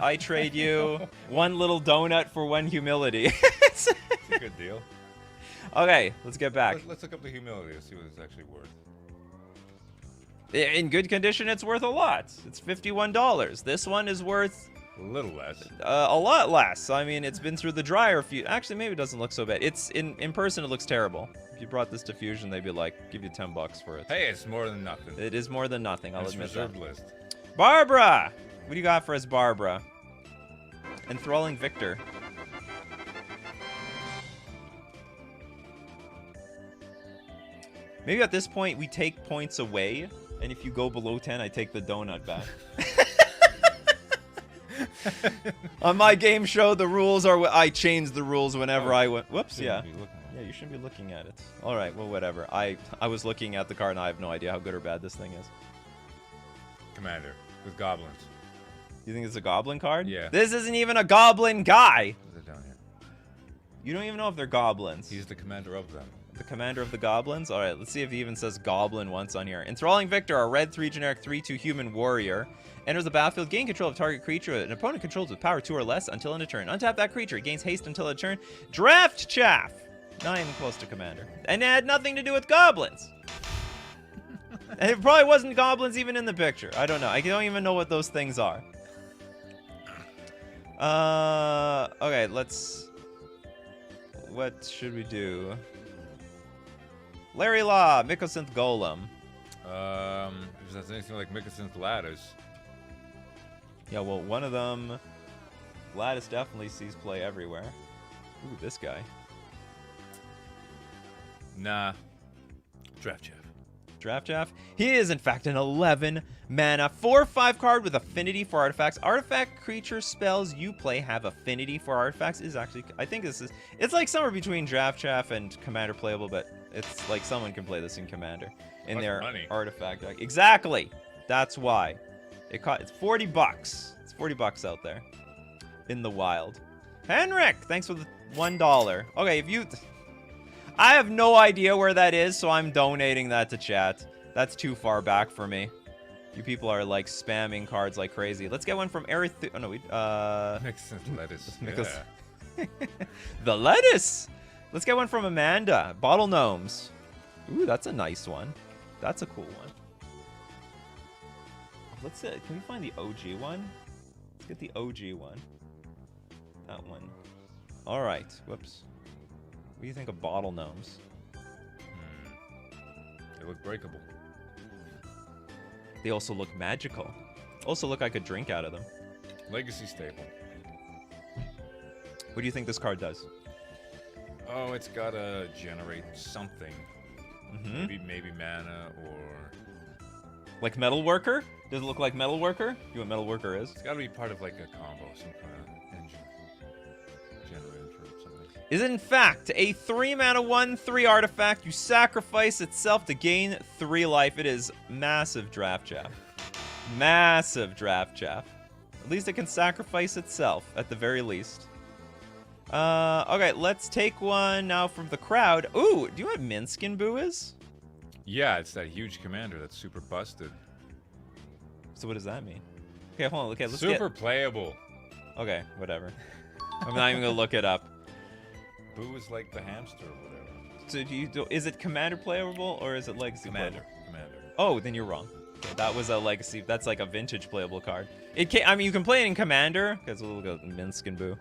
I trade you one little donut for one humility. It's a good deal. Okay, let's get back. Let's look up the humility. Let's see what it's actually worth. In good condition, it's worth a lot. It's $51. This one is worth a little less. A lot less. I mean, it's been through the dryer a few. Actually, maybe it doesn't look so bad. It's in person, it looks terrible. If you brought this to Fusion, they'd be like, give you $10 for it. Hey, it's more than nothing. It is more than nothing. I'll admit that. Reserved list. Barbara, what do you got for us, Barbara? Enthralling Victor. Maybe at this point we take points away, and if you go below 10, I take the donut back. On my game show, the rules are I change the rules whenever I went. Whoops, yeah. Yeah, you shouldn't be looking at it. All right, well, whatever. I was looking at the card, and I have no idea how good or bad this thing is. Commander with goblins. You think it's a goblin card? Yeah. This isn't even a goblin guy. Is it down here? You don't even know if they're goblins. He's the commander of them. The commander of the goblins? All right, let's see if he even says goblin once on here. Enthralling Victor, a red 3 generic 3/2 human warrior. Enters the battlefield, gain control of target creature an opponent controls with power 2 or less until end of turn. Untap that creature, it gains haste until end of turn. Draft Chaff! Not even close to commander. And it had nothing to do with goblins. And it probably wasn't goblins even in the picture. I don't know. I don't even know what those things are. Okay, let's... What should we do? Larry Law, Mycosynth Golem. If that's anything like Mycosynth Lattice. Yeah, well, one of them... Lattice definitely sees play everywhere. Ooh, this guy. Nah. Draft Chaff. Draft Chaff. He is, in fact, an 11 mana 4/5 card with affinity for artifacts. Artifact creature spells you play have affinity for artifacts. Is actually, I think this is, it's like somewhere between Draft Chaff and Commander playable, but it's like someone can play this in Commander in their artifact deck. Exactly. That's why. It's $40. It's $40 out there in the wild. Henrik, thanks for the $1. Okay, if you... I have no idea where that is, so I'm donating that to chat. That's too far back for me. You people are like spamming cards like crazy. Let's get one from Eric. Oh no, Mycosynth Lettuce. Yeah. The lettuce. Let's get one from Amanda. Bottle Gnomes. Ooh, that's a nice one. That's a cool one. Let's see. Can we find the OG one? Let's get the OG one. That one. All right. Whoops. What do you think of Bottle Gnomes? They look breakable. They also look magical. Also look like I could drink out of them. Legacy staple. What do you think this card does? Oh, it's gotta generate something. Maybe mana or... Like Metalworker? Does it look like Metalworker? You know what Metalworker is? It's gotta be part of like a combo, some kind of engine. Generated for something. Is in fact a 3 mana 1/3 artifact. You sacrifice itself to gain 3 life. It is massive Draft Chaff. Massive Draft Chaff. At least it can sacrifice itself, at the very least. Okay, let's take one now from the crowd. Ooh, do you know what Minskin Boo is? Yeah, it's that huge commander that's super busted. So what does that mean? Okay, hold on. Okay, let's super playable. Okay, whatever. I'm not even gonna look it up. Boo is like the hamster or whatever. So is it Commander playable or is it Legacy Commander? playable? Commander. Oh, then you're wrong. Okay, that was a Legacy. That's like a vintage playable card. It can, I mean, you can play it in Commander because we'll look at Minskin Boo.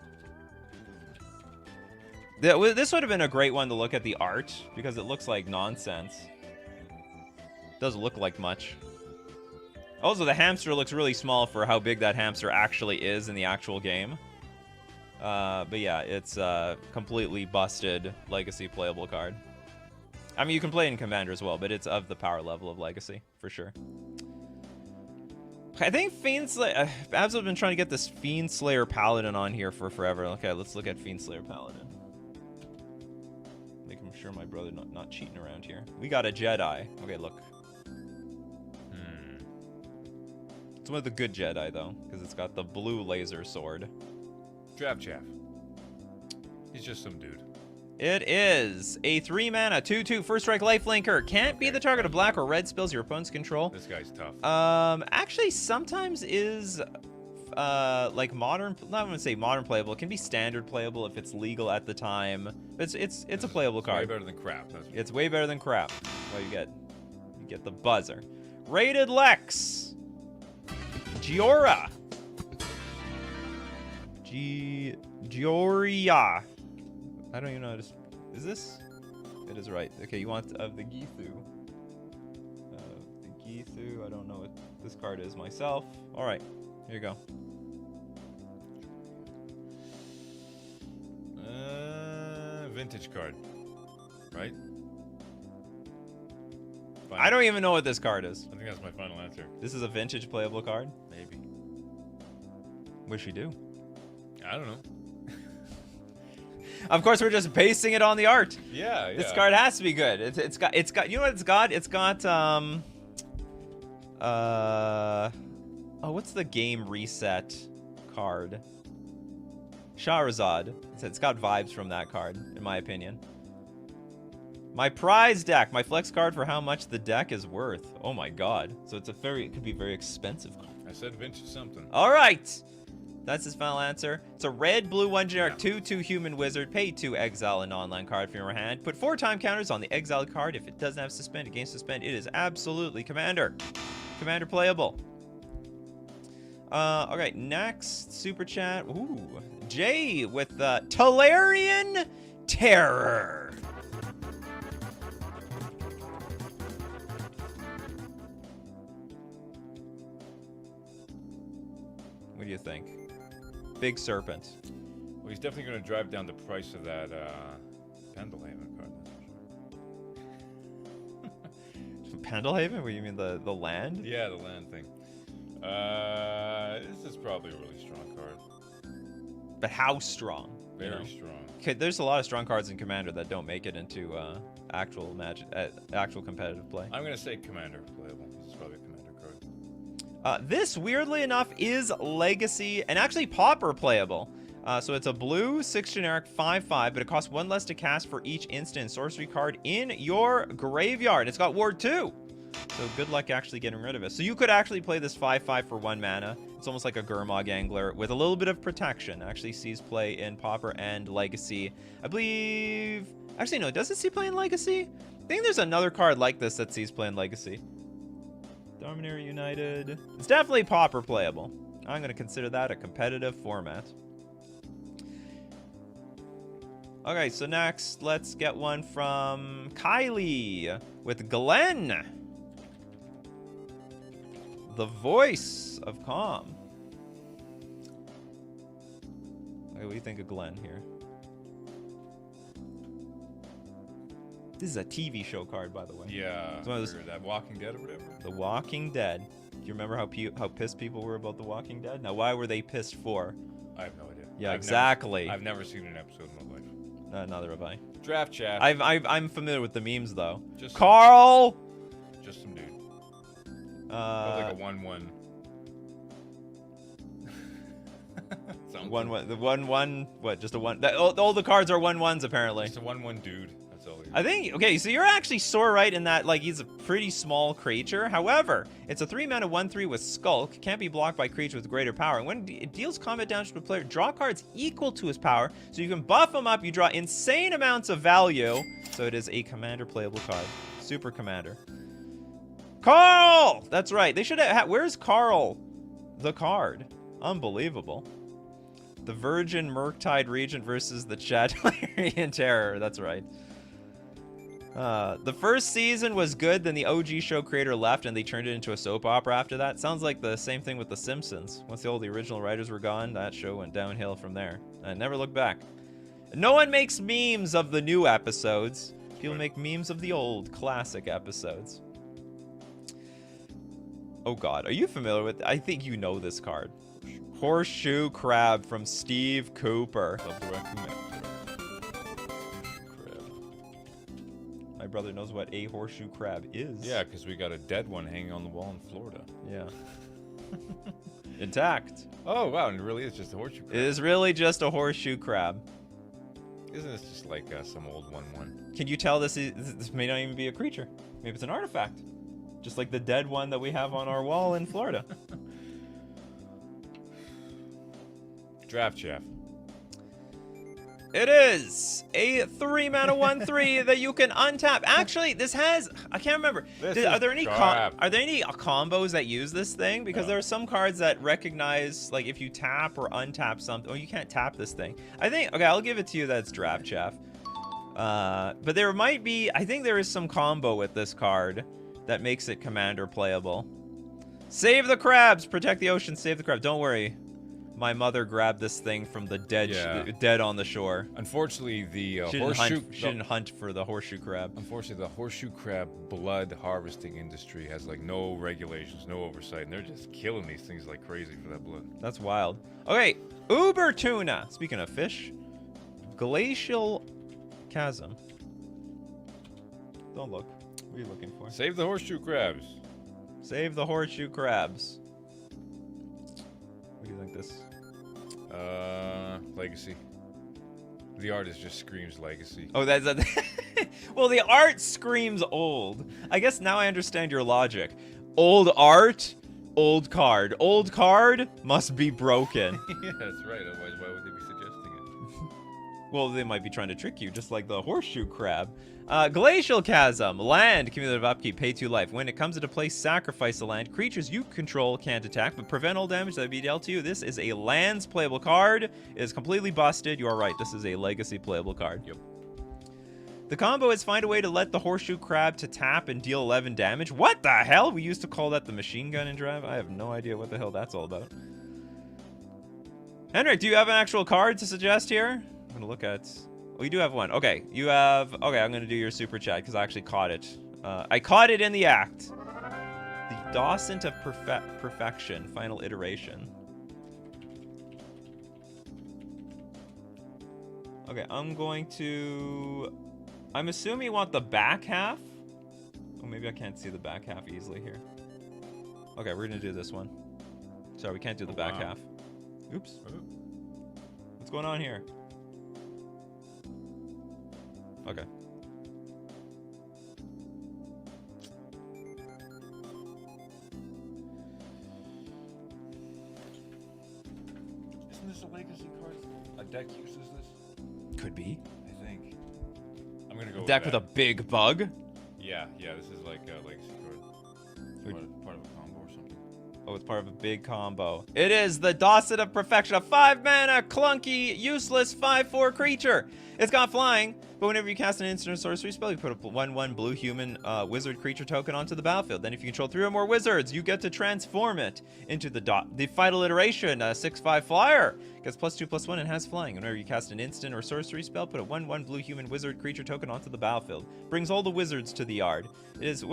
This would have been a great one to look at the art because it looks like nonsense. Doesn't look like much. Also, the hamster looks really small for how big that hamster actually is in the actual game. But yeah, it's a completely busted Legacy playable card. I mean, you can play it in Commander as well, but it's of the power level of Legacy, for sure. I think Fiend Slayer... Babs have been trying to get this Fiend Slayer Paladin on here for forever. Okay, let's look at Fiend Slayer Paladin. Making sure my brother not cheating around here. We got a Jedi. Okay, look. It's one of the good Jedi, though, because it's got the blue laser sword. Draft Chaff. He's just some dude. It is a 3-mana, 2/2 first strike lifelinker. Can't be the target of black or red spells your opponents control. This guy's tough. Actually, sometimes is like modern. Not going to say modern playable. It can be standard playable if it's legal at the time. It's a playable card. Way better than crap. It's way better than crap. Well, you get the buzzer. Rated Lex. Giora. Gioria. I don't even know how to... Is this? It is right. Okay, you want the Githu. The Githu. I don't know what this card is myself. All right, here you go. Vintage card, right? Final. I don't even know what this card is. I think that's my final answer. This is a vintage playable card? Maybe. What'd she do? I don't know. Of course, we're just basing it on the art. Yeah. This card has to be good. It's got. You know what it's got? It's got oh, what's the game reset card? Shahrazad. It's got vibes from that card, in my opinion. My prize deck. My flex card for how much the deck is worth. Oh my god. So it could be a very expensive card. I said vintage something. All right. That's his final answer. It's a red, blue, 1 generic, 2/2 human wizard. Pay 2, exile an online card from your hand. Put 4 time counters on the exiled card. If it doesn't have suspend, against suspend, it is absolutely Commander. Commander playable. Okay, next super chat. Ooh, Jay with the Talarian Terror. What do you think? Big Serpent. Well, he's definitely going to drive down the price of that Pendelhaven card. Pendelhaven? What do you mean, the land? Yeah, the land thing. This is probably a really strong card. But how strong? Very strong. Okay, there's a lot of strong cards in Commander that don't make it into actual actual competitive play. I'm going to say Commander playable. This is probably a Commander card. This, weirdly enough, is Legacy and actually Pauper playable. So it's a blue, 6 generic, 5/5, but it costs 1 less to cast for each instant sorcery card in your graveyard. It's got Ward 2. So good luck actually getting rid of it. So you could actually play this 5/5 for 1 mana. It's almost like a Gurmag Angler with a little bit of protection. Actually sees play in Pauper and Legacy. I believe... Actually, no, does it see play in Legacy? I think there's another card like this that sees play in Legacy. Dominator United. It's definitely Pauper playable. I'm going to consider that a competitive format. Okay, so next, let's get one from Kylie with Glenn. The voice of calm. Okay, what do you think of Glenn here? This is a TV show card, by the way. Yeah, it's one of those, that Walking Dead or whatever. The Walking Dead. Do you remember how pissed people were about The Walking Dead? Now, why were they pissed for? I have no idea. Yeah, exactly. I've never seen an episode in my life. Neither have I. Draft chat. I'm familiar with the memes though. Just Carl. Just some dude. Like a 1/1. 1/1. The 1/1. What? Just a 1. All the cards are 1/1s apparently. Just a 1/1 dude. That's all. I think. Okay, so you're actually sore right in that. Like he's a pretty small creature. However, it's a 3-mana 1/3 with Skulk. Can't be blocked by creatures with greater power. And when it deals combat damage to a player, draw cards equal to his power. So you can buff him up. You draw insane amounts of value. So it is a commander playable card. Super commander. Carl! That's right. They should have... Where's Carl? The card. Unbelievable. The Virgin Murktide Regent versus the Chatelairian Terror. That's right. The first season was good, then the OG show creator left and they turned it into a soap opera after that. Sounds like the same thing with The Simpsons. Once the original writers were gone, that show went downhill from there. I never looked back. No one makes memes of the new episodes. People make memes of the old classic episodes. Oh god, are you familiar with... I think you know this card. Horseshoe Crab from Steve Cooper. My brother knows what a horseshoe crab is. Yeah, because we got a dead one hanging on the wall in Florida. Yeah. Intact. Oh, wow, and it really is just a horseshoe crab. It is really just a horseshoe crab. Isn't this just like some old 1/1? Can you tell this may not even be a creature? Maybe it's an artifact. Just like the dead one that we have on our wall in Florida. Draft Chaff. It is a 3-mana 1/3 that you can untap. Actually, this has, I can't remember. Are there any combos that use this thing? Because there are some cards that recognize, like, if you tap or untap something. Oh, you can't tap this thing. I think, okay, I'll give it to you that it's Draft Chaff. But there might be, I think there is some combo with this card that makes it commander playable. Save the crabs, protect the ocean, save the crabs. Don't worry. My mother grabbed this thing from the dead on the shore. Unfortunately, the she didn't hunt for the horseshoe crab. Unfortunately, the horseshoe crab blood harvesting industry has like no regulations, no oversight, and they're just killing these things like crazy for that blood. That's wild. Okay, Uber Tuna. Speaking of fish, Glacial Chasm. Don't look. What are you looking for? Save the horseshoe crabs. Save the horseshoe crabs. What do you think this? Legacy. The artist just screams legacy. Oh, that's a well, the art screams old. I guess now I understand your logic. Old art, old card. Old card must be broken. Yeah, that's right. Otherwise, why would they be suggesting it? Well, they might be trying to trick you, just like the horseshoe crab. Glacial Chasm. Land. Cumulative upkeep. Pay 2 life. When it comes into play, sacrifice a land. Creatures you control can't attack, but prevent all damage that would be dealt to you. This is a lands playable card. It is completely busted. You are right. This is a legacy playable card. Yep. The combo is find a way to let the horseshoe crab to tap and deal 11 damage. What the hell? We used to call that the machine gun in Drive. I have no idea what the hell that's all about. Henrik, do you have an actual card to suggest here? I'm going to look at... Oh, you do have one. Okay, you have... Okay, I'm going to do your super chat because I actually caught it. I caught it in the act. The Docent of Perfection, final iteration. Okay, I'm going to... I'm assuming you want the back half. Oh, maybe I can't see the back half easily here. Okay, we're going to do this one. Sorry, we can't do the back half. Oops. What's going on here? Okay. Isn't this a legacy card? A deck uses this? Could be. I think. I'm gonna go Deck with a big bug? Yeah, this is like a legacy card. Part of a combo or something. Oh, it's part of a big combo. It is the Docet of Perfection, a 5-mana, clunky, useless 5/4 creature. It's got flying, but whenever you cast an instant or sorcery spell, you put a 1/1 blue human wizard creature token onto the battlefield. Then if you control 3 or more wizards, you get to transform it into the final iteration, a 6/5 flyer. Gets +2/+1 and has flying. Whenever you cast an instant or sorcery spell, put a 1/1 blue human wizard creature token onto the battlefield. Brings all the wizards to the yard. It is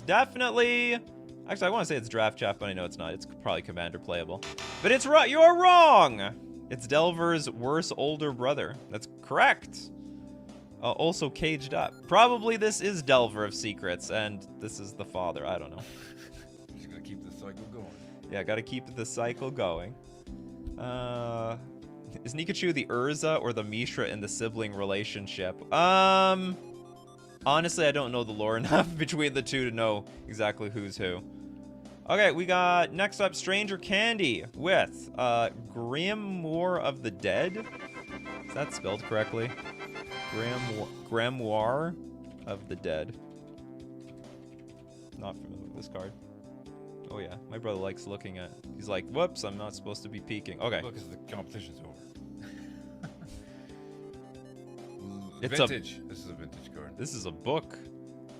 definitely... Actually, I want to say it's Draft Chaff, but I know it's not. It's probably Commander playable. But it's right. You're wrong! It's Delver's worse older brother. That's correct. Also caged up. Probably this is Delver of Secrets, and this is the father. I don't know. Just gotta keep the cycle going. Yeah, gotta keep the cycle going. Is Nikachu the Urza or the Mishra in the sibling relationship? Honestly, I don't know the lore enough between the two to know exactly who's who. Okay, we got next up Stranger Candy with Grimoire of the Dead. Is that spelled correctly? Grimoire of the Dead. Not familiar with this card. Oh yeah, my brother likes looking at. He's like, whoops, I'm not supposed to be peeking. Okay. Look, because the competition's over. It's vintage. This is a vintage card. This is a book.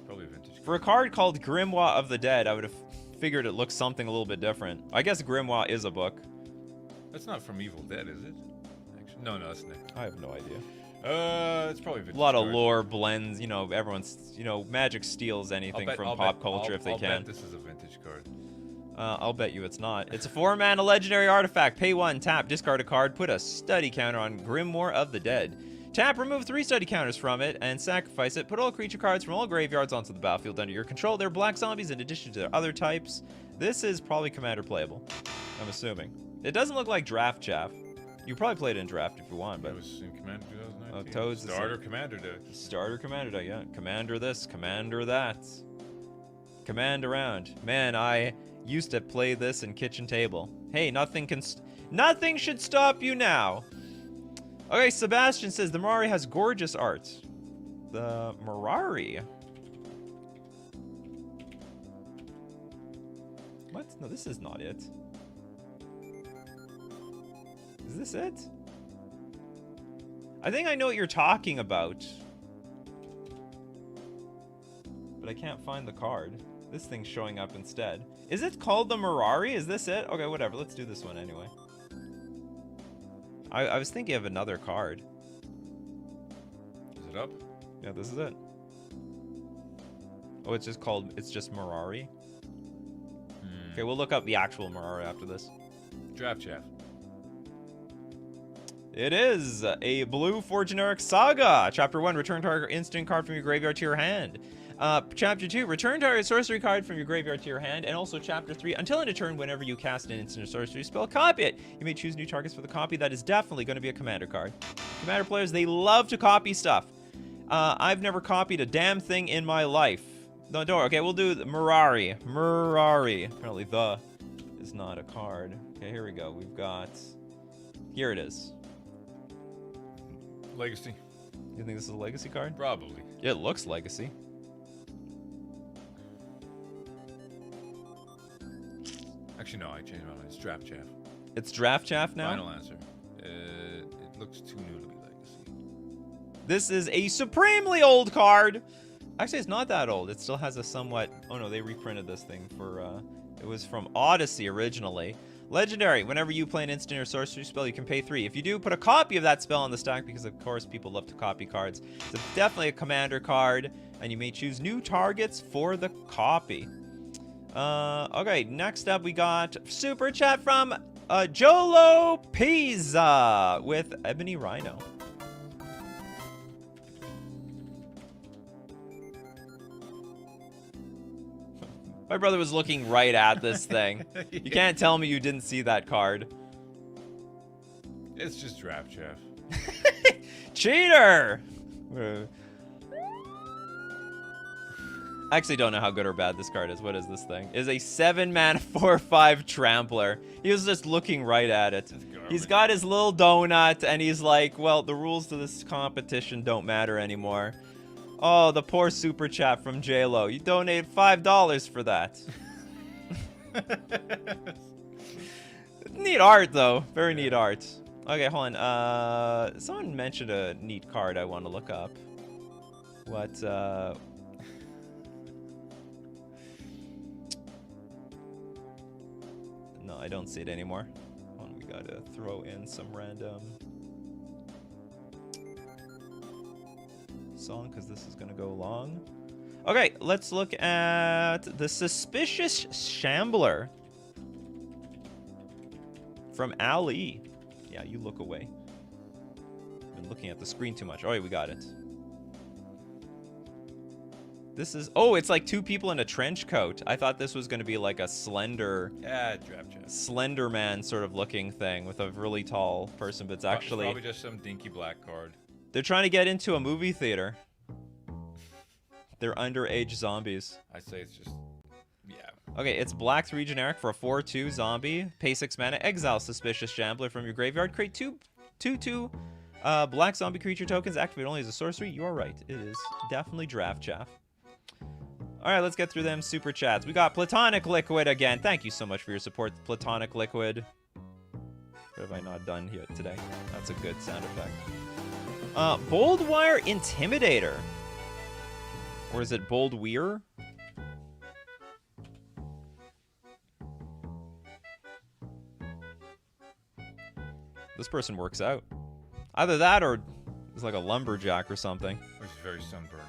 Probably a vintage card. For a card called Grimoire of the Dead, I would have figured it looks something a little bit different. I guess Grimoire is a book. That's not from Evil Dead, is it? Actually, no, that's Nick. I have no idea. It's probably a vintage A lot of card. lore blends, you know, everyone's, you know, Magic steals anything from pop culture if they can. I'll bet this is a vintage card. I'll bet you it's not. It's a 4-mana legendary artifact. Pay 1, tap, discard a card, put a study counter on Grimoire of the Dead. Tap, remove 3 study counters from it, and sacrifice it. Put all creature cards from all graveyards onto the battlefield under your control. They're black zombies in addition to their other types. This is probably commander playable, I'm assuming. It doesn't look like draft chaff. You probably played it in draft if you want, but It was in Commander 2019. Toads is Starter Commander Day. Starter commander day, yeah. Commander this, commander that. Command around. Man, I used to play this in kitchen table. Hey, nothing should stop you now. Okay, Sebastian says the Mirari has gorgeous art. The Mirari. What? No, this is not it. Is this it? I think I know what you're talking about. But I can't find the card. This thing's showing up instead. Is it called the Mirari? Is this it? Okay, whatever. Let's do this one anyway. I was thinking of another card. Is it up? Yeah, this is it. Oh, it's just Mirari? Okay, we'll look up the actual Mirari after this. Draft Chaff. It is a blue for generic saga. Chapter 1, return target instant card from your graveyard to your hand. Chapter 2, return target sorcery card from your graveyard to your hand. And also Chapter 3, until end of turn, whenever you cast an instant or sorcery spell, copy it. You may choose new targets for the copy. That is definitely going to be a commander card. Commander players, they love to copy stuff. I've never copied a damn thing in my life. No, don't. Okay, we'll do the Mirari. Mirari. Apparently the is not a card. Okay, here we go. We've got... Here it is. Legacy. You think this is a legacy card? Probably. It looks legacy. Actually, no, I changed my mind. It's Draft Chaff. It's draft chaff now? Final answer. It looks too new to be legacy. This is a supremely old card. Actually, it's not that old. It still has a somewhat... Oh, no, they reprinted this thing for... It was from Odyssey originally. Legendary. Whenever you play an instant or sorcery spell, you can pay 3. If you do, put a copy of that spell on the stack because, of course, people love to copy cards. It's definitely a commander card, and you may choose new targets for the copy. Okay, next up we got Super Chat from Jolo Pizza with Ebony Rhino. My brother was looking right at this thing. You can't tell me you didn't see that card. It's just Draft Chaff. Cheater! I actually don't know how good or bad this card is. What is this thing? It is a 7-mana 4/5 Trampler. He was just looking right at it. He's got his little donut, and he's like, well, the rules to this competition don't matter anymore. Oh, the poor super chat from JLo. You donated $5 for that. Neat art, though. Very neat art. Okay, hold on. Someone mentioned a neat card I want to look up. What, No, I don't see it anymore. Hold on, we gotta throw in some random song because this is gonna go long. Okay, let's look at the Suspicious Shambler from Ali. Yeah, you look away. Been looking at the screen too much. All right, we got it. This is... Oh, it's like 2 people in a trench coat. I thought this was going to be like a slender... Yeah, Draft Chaff. Slender Man sort of looking thing with a really tall person, but it's actually... Probably just some dinky black card. They're trying to get into a movie theater. They're underage zombies. I say it's just... Yeah. Okay, it's black 3 generic for a 4/2 zombie. Pay 6 mana. Exile Suspicious Shambler from your graveyard. Create 2/2 black zombie creature tokens. Activate only as a sorcery. You are right. It is definitely Draft Chaff. All right, let's get through them super chats. We got Platonic Liquid again. Thank you so much for your support, Platonic Liquid. What have I not done yet today? That's a good sound effect. Bold Wire Intimidator. Or is it Bold Weir? This person works out. Either that or it's like a lumberjack or something. Or it's very sunburned.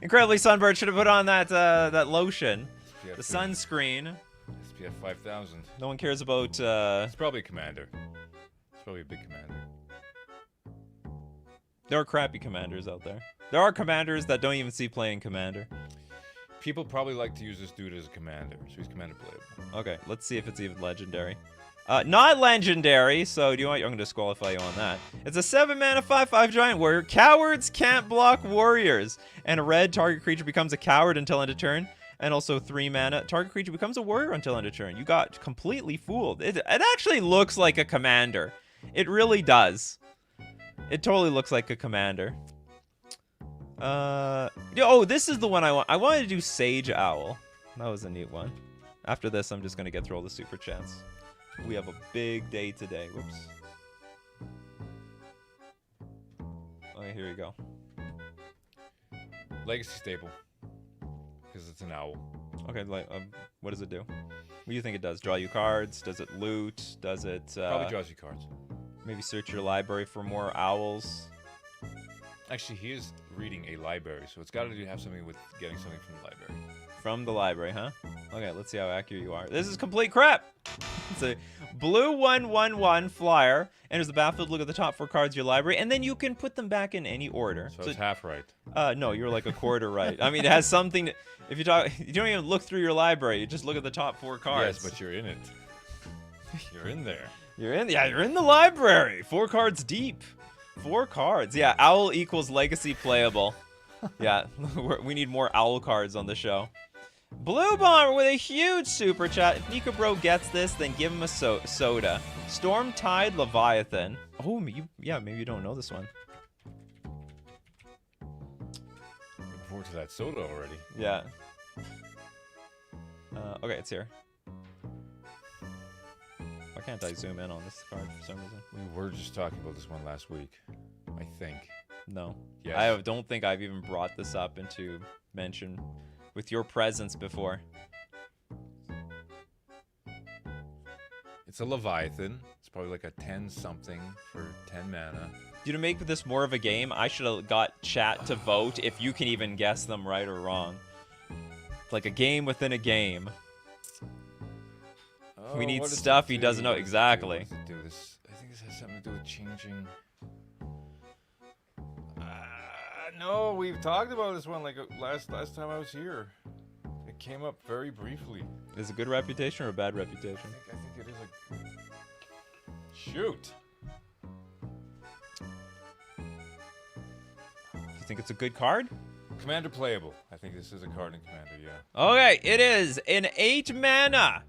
Incredibly sunburned. Should have put on that that lotion. SPF The sunscreen. SPF 5000. No one cares about... It's probably a commander. It's probably a big commander. There are crappy commanders out there. There are commanders that don't even see playing commander. People probably like to use this dude as a commander, so he's commander playable. Okay, let's see if it's even legendary. Not legendary, so do you want? I'm gonna disqualify you on that. It's a 7-mana 5/5 giant warrior. Cowards can't block warriors. And a red target creature becomes a coward until end of turn. And also 3 mana. Target creature becomes a warrior until end of turn. You got completely fooled. It actually looks like a commander. It really does. It totally looks like a commander. Oh, this is the one I want. I wanted to do Sage Owl. That was a neat one. After this, I'm just gonna get through all the super chats. We have a big day today. Whoops. Okay, here we go. Legacy staple. Because it's an owl. Okay, like, what does it do? What do you think it does? Draw you cards? Does it loot? Does it, Probably draws you cards. maybe search your library for more owls? Actually, he is reading a library, so it's got to have something with getting something from the library. From the library, huh? Okay, let's see how accurate you are. This is complete crap! It's a blue 1/1/1 flyer. Enters the battlefield, look at the top 4 cards of your library, and then you can put them back in any order. So it's half right. No, you're like a quarter right. I mean, it has something to, if you talk, you don't even look through your library, you just look at the top 4 cards. Yes, but you're in it. You're in there. You're in the library. 4 cards deep. 4 cards. Yeah, owl equals legacy playable. Yeah, we need more owl cards on the show. Blue Bomber with a huge super chat. If Nico Bro gets this, then give him a soda. Storm Tide Leviathan. Oh, maybe you don't know this one. Looking forward to that soda already. Yeah. Okay, it's here. Why can't I zoom in on this card for some reason? We were just talking about this one last week, I think. No. Yes. I don't think I've even brought this up into mention with your presence before. It's a Leviathan. It's probably like a 10-something for 10 mana. To make this more of a game, I should have got chat to vote if you can even guess them right or wrong. It's like a game within a game. Oh, We need what does stuff it he do? doesn't know What does it exactly. do? What does it do? This, I think this has something to do with changing. No, we've talked about this one like last time I was here. It came up very briefly. Is it a good reputation or a bad reputation? I think it is a. Shoot. You think it's a good card? Commander playable. I think this is a card in Commander, yeah. Okay, it is an 8 mana.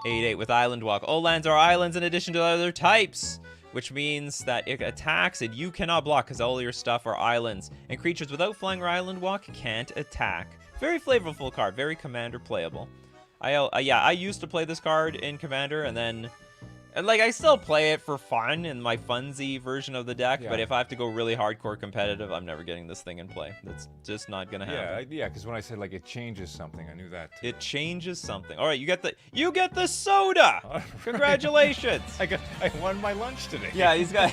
8/8 with Island Walk. All lands are islands in addition to other types, which means that it attacks and you cannot block because all your stuff are islands. And creatures without flying or Island Walk can't attack. Very flavorful card, very Commander playable. I used to play this card in Commander, and then, like, I still play it for fun in my funsy version of the deck. Yeah. But if I have to go really hardcore competitive, I'm never getting this thing in play. That's just not gonna happen. Yeah, because when I said like it changes something, I knew that. Too. It changes something. All right, you get the soda. All right. Congratulations. I won my lunch today. Yeah, he's got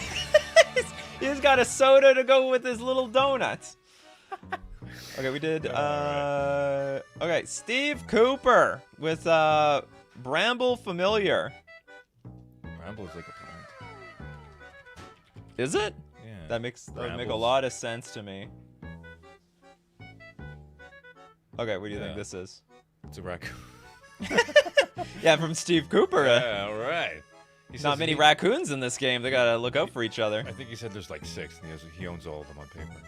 he's got a soda to go with his little donuts. Okay, we did okay, Steve Cooper with Bramble Familiar. Bramble is like a plant. Is it? Yeah. That would make a Brambles. lot of sense to me. Okay, what do you think Yeah. this is? It's a raccoon. Yeah, from Steve Cooper. Yeah, all right. He Not says many he- raccoons in this game. They gotta look out for each other. I think he said there's like 6, and he owns all of them on paper.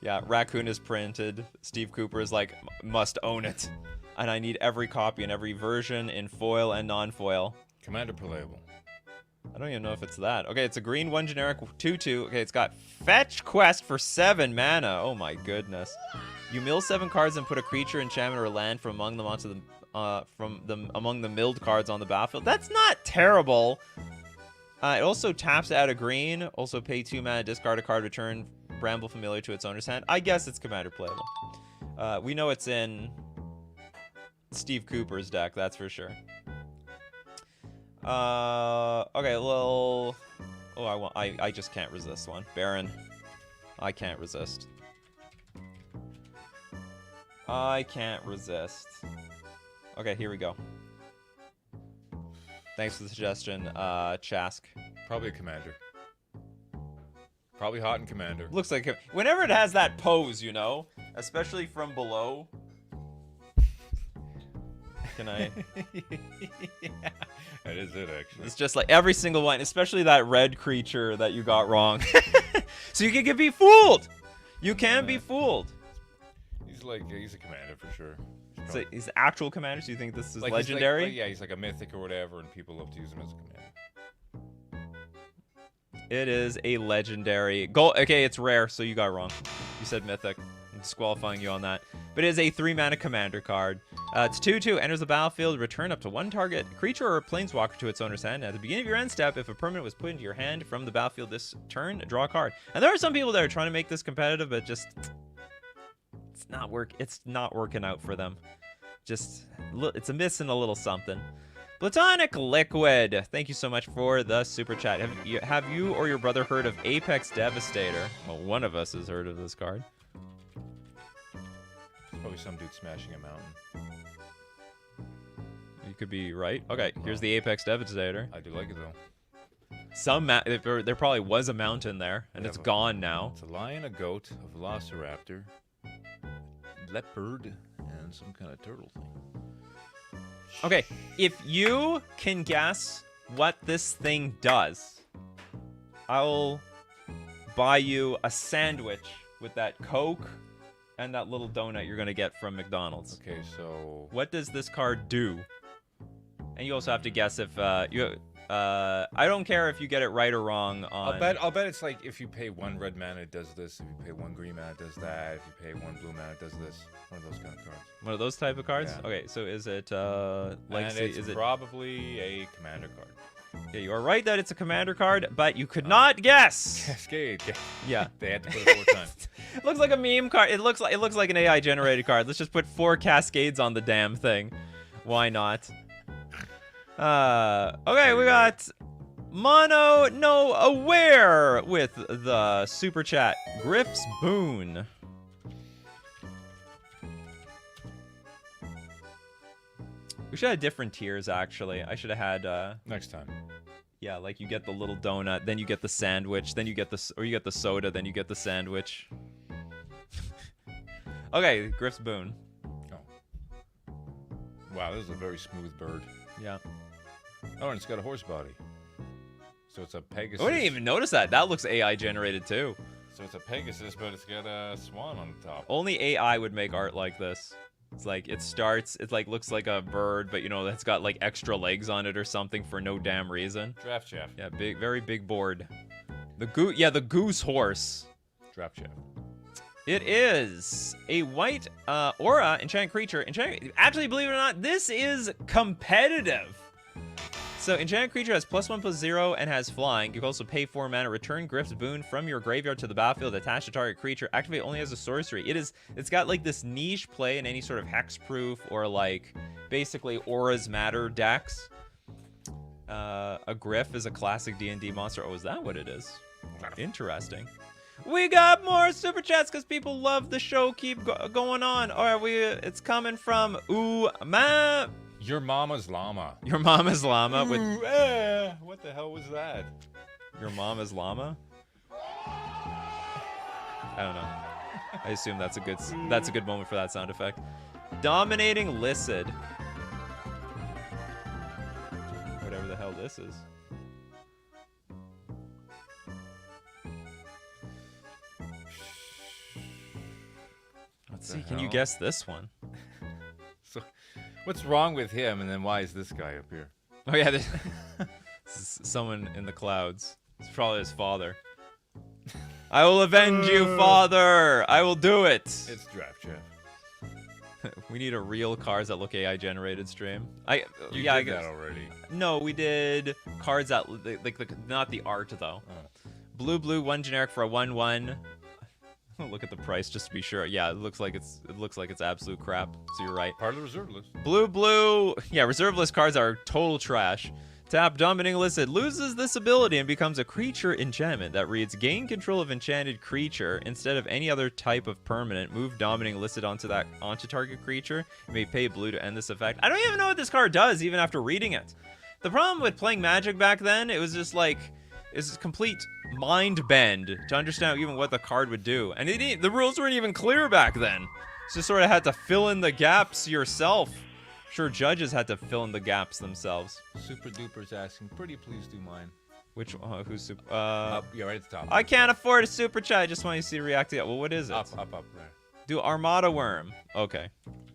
Yeah, Raccoon is printed. Steve Cooper is like, must own it. And I need every copy and every version in foil and non-foil. Commander playable. I don't even know if it's that. Okay, it's a green 1 generic 2/2. Okay, it's got Fetch Quest for 7 mana. Oh my goodness. You mill 7 cards and put a creature, enchantment, or land from among them onto the among the milled cards on the battlefield. That's not terrible. It also taps out a green. Also pay 2 mana, discard a card, return Bramble Familiar to its owner's hand. I guess it's Commander playable. We know it's in Steve Cooper's deck, that's for sure. Okay, well, I just can't resist one. Baron, I can't resist. I can't resist. Okay, here we go. Thanks for the suggestion, Chask. Probably a commander. Probably hot in commander. Looks like whenever it has that pose, you know, especially from below, Can I? Yeah, that is it, actually. It's just like every single one, especially that red creature that you got wrong. So you can be fooled. You can be fooled. He's a commander for sure. So he's actual commander. So you think this is Like, legendary? yeah, he's like a mythic or whatever, and people love to use him as a commander. It is a legendary. Gold. Okay, it's rare, so you got wrong. You said mythic. I'm disqualifying you on that. But it is a 3-mana commander card. It's 2/2. Enters the battlefield. Return up to 1 target creature or planeswalker to its owner's hand. At the beginning of your end step, if a permanent was put into your hand from the battlefield this turn, draw a card. And there are some people that are trying to make this competitive, but just it's not working out for them. Just it's missing a little something. Platonic Liquid, thank you so much for the super chat. Have you or your brother heard of Apex Devastator? Well, one of us has heard of this card. Probably some dude smashing a mountain. You could be right. Okay, here's the Apex Devastator. I do like it though. There probably was a mountain there, and it's gone now. It's a lion, a goat, a velociraptor, leopard, and some kind of turtle thing. Okay, if you can guess what this thing does, I'll buy you a sandwich with that Coke and that little donut you're going to get from McDonald's. Okay, so... What does this card do? And you also have to guess if I don't care if you get it right or wrong on... I'll bet it's like if you pay 1 red mana, it does this. If you pay 1 green mana, it does that. If you pay 1 blue mana, it does this. One of those kind of cards. One of those type of cards? Yeah. Okay, so is it It's probably a commander card. Yeah, you are right that it's a commander card, but you could not guess. Cascade. Yeah. They had to put it 4 times. It looks like a meme card. It looks like an AI generated card. Let's just put 4 cascades on the damn thing. Why not? Okay, we got Mono No Aware with the super chat. Griff's Boon. We should have different tiers, actually. I should have had Next time. yeah, like you get the little donut, then you get the sandwich, then you get the soda, then you get the sandwich. Okay, Griff's Boon. Oh. Wow, this is a very smooth bird. Yeah. Oh, and it's got a horse body. So it's a Pegasus. Oh, I didn't even notice that. That looks AI generated too. So it's a Pegasus, but it's got a swan on the top. Only AI would make art like this. It's like it like looks like a bird, but you know, it's got like extra legs on it or something for no damn reason. Draft Chaff. Yeah, very big board. The goose horse. Draft Chaff. It is a white aura enchanted creature. Actually, believe it or not, this is competitive. So enchanted creature has +1/+0 and has flying. You can also pay 4 mana, return Griff's Boon from your graveyard to the battlefield, attach to target creature, activate only as a sorcery. It's got like this niche play in any sort of hexproof or like basically auras matter decks. A Griff is a classic D&D monster. Oh, is that what it is? Interesting. We got more super chats because people love the show. Keep going on. All right, it's coming from Your mama's llama. Your mama's llama with. What the hell was that? Your mama's llama. I don't know. I assume that's a good moment for that sound effect. Dominating Licid. Whatever the hell this is. Let's see. Can you guess this one? So, what's wrong with him, and then why is this guy up here? Oh yeah, this is someone in the clouds. It's probably his father. I will avenge you, father. I will do it. It's Draft Chaff. We need a real cards that look AI generated stream. You did that already. No, we did cards that like not the art though. Oh. Blue 1 generic for a 1/1. Look at the price just to be sure. Yeah, it looks like it's absolute crap. So you're right. Part of the reserve list. Blue. Yeah, reserve list cards are total trash. Tap Dominating Licid loses this ability and becomes a creature enchantment that reads gain control of enchanted creature instead of any other type of permanent. Move Dominating Licid onto target creature. You may pay blue to end this effect. I don't even know what this card does even after reading it. The problem with playing Magic back then, it was just like it's a complete mind bend to understand even what the card would do. And the rules weren't even clear back then. So you sort of had to fill in the gaps yourself. Sure, judges had to fill in the gaps themselves. Super Duper's asking, pretty please do mine. Which who's super? Yeah, right at the top. I can't afford a super chat. I just want you to see react to it. Well, what is it? Up there. Do Armada Worm. Okay.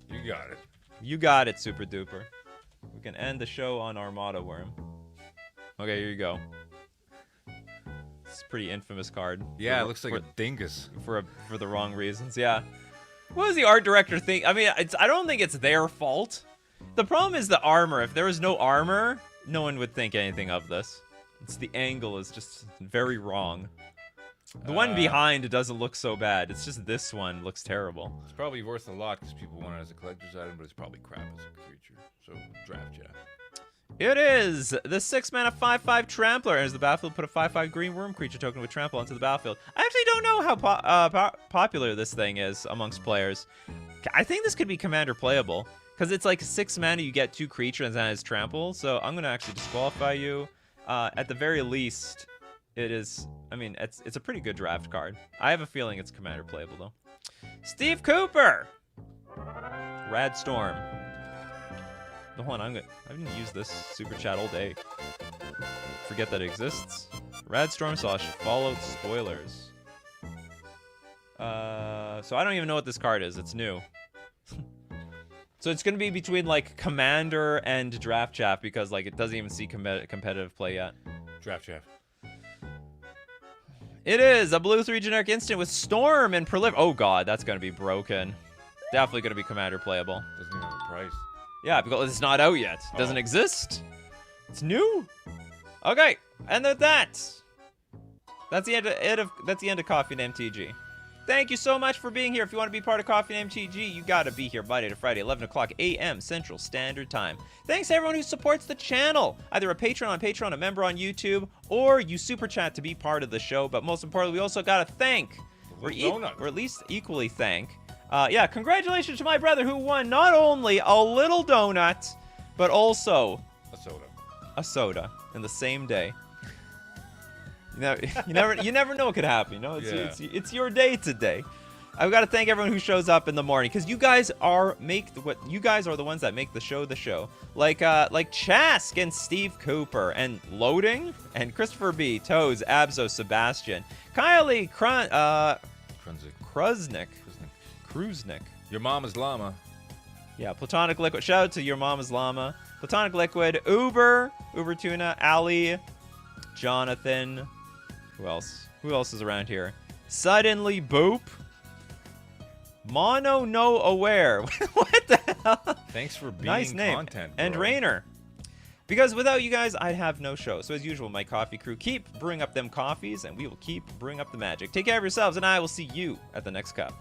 You got it. You got it, Super Duper. We can end the show on Armada Worm. Okay, here you go. It's a pretty infamous card. Yeah, it looks like a dingus. For the wrong reasons. Yeah. What does the art director think? I mean, I don't think it's their fault. The problem is the armor. If there was no armor, no one would think anything of this. It's the angle is just very wrong. The one behind doesn't look so bad. It's just this one looks terrible. It's probably worth a lot because people want it as a collector's item, but it's probably crap as a creature. So draft chat. It is the 6-mana 5/5 Trampler. Enters the battlefield, put a 5/5 green worm creature token with trample onto the battlefield. I actually don't know how popular this thing is amongst players. I think this could be commander playable because it's like 6 mana, you get 2 creatures and it has trample. So I'm gonna actually disqualify you. At the very least, it is. I mean, it's a pretty good draft card. I have a feeling it's commander playable though. Steve Cooper, Rad Storm. Hold on, I didn't use this super chat all day. Forget that it exists. Rad Storm / Fallout spoilers. So I don't even know what this card is. It's new. So it's gonna be between like Commander and Draft Chaff because like it doesn't even see competitive play yet. Draft Chaff. It is a blue 3 generic instant with Storm and Prolific. Oh god, that's gonna be broken. Definitely gonna be Commander playable. Doesn't even have a price. Yeah, because it's not out yet. It doesn't exist. It's new. Okay, and with that, that's the end of Coffee and MTG. Thank you so much for being here. If you want to be part of Coffee and MTG, you got to be here Monday to Friday, 11 o'clock a.m. Central Standard Time. Thanks to everyone who supports the channel, either a patron on Patreon, a member on YouTube, or you super chat to be part of the show. But most importantly, we also got to thank, or at least equally thank, yeah, congratulations to my brother who won not only a little donut, but also a soda in the same day. You never know what could happen. You know, it's your day today. I've got to thank everyone who shows up in the morning because you guys are the ones that make the show. Like Chask and Steve Cooper and Loading and Christopher B, Toes, Abzo, Sebastian, Kylie, Kruznik. Your mama's llama. Yeah, Platonic Liquid. Shout out to Your Mama's Llama. Platonic Liquid, Uber Tuna, Ali, Jonathan. Who else? Who else is around here? Suddenly Boop. Mono No Aware. What the hell? Thanks for being nice name. Content, and bro. Rainer. Because without you guys, I'd have no show. So as usual, my coffee crew, keep brewing up them coffees, and we will keep brewing up the magic. Take care of yourselves, and I will see you at the next cup.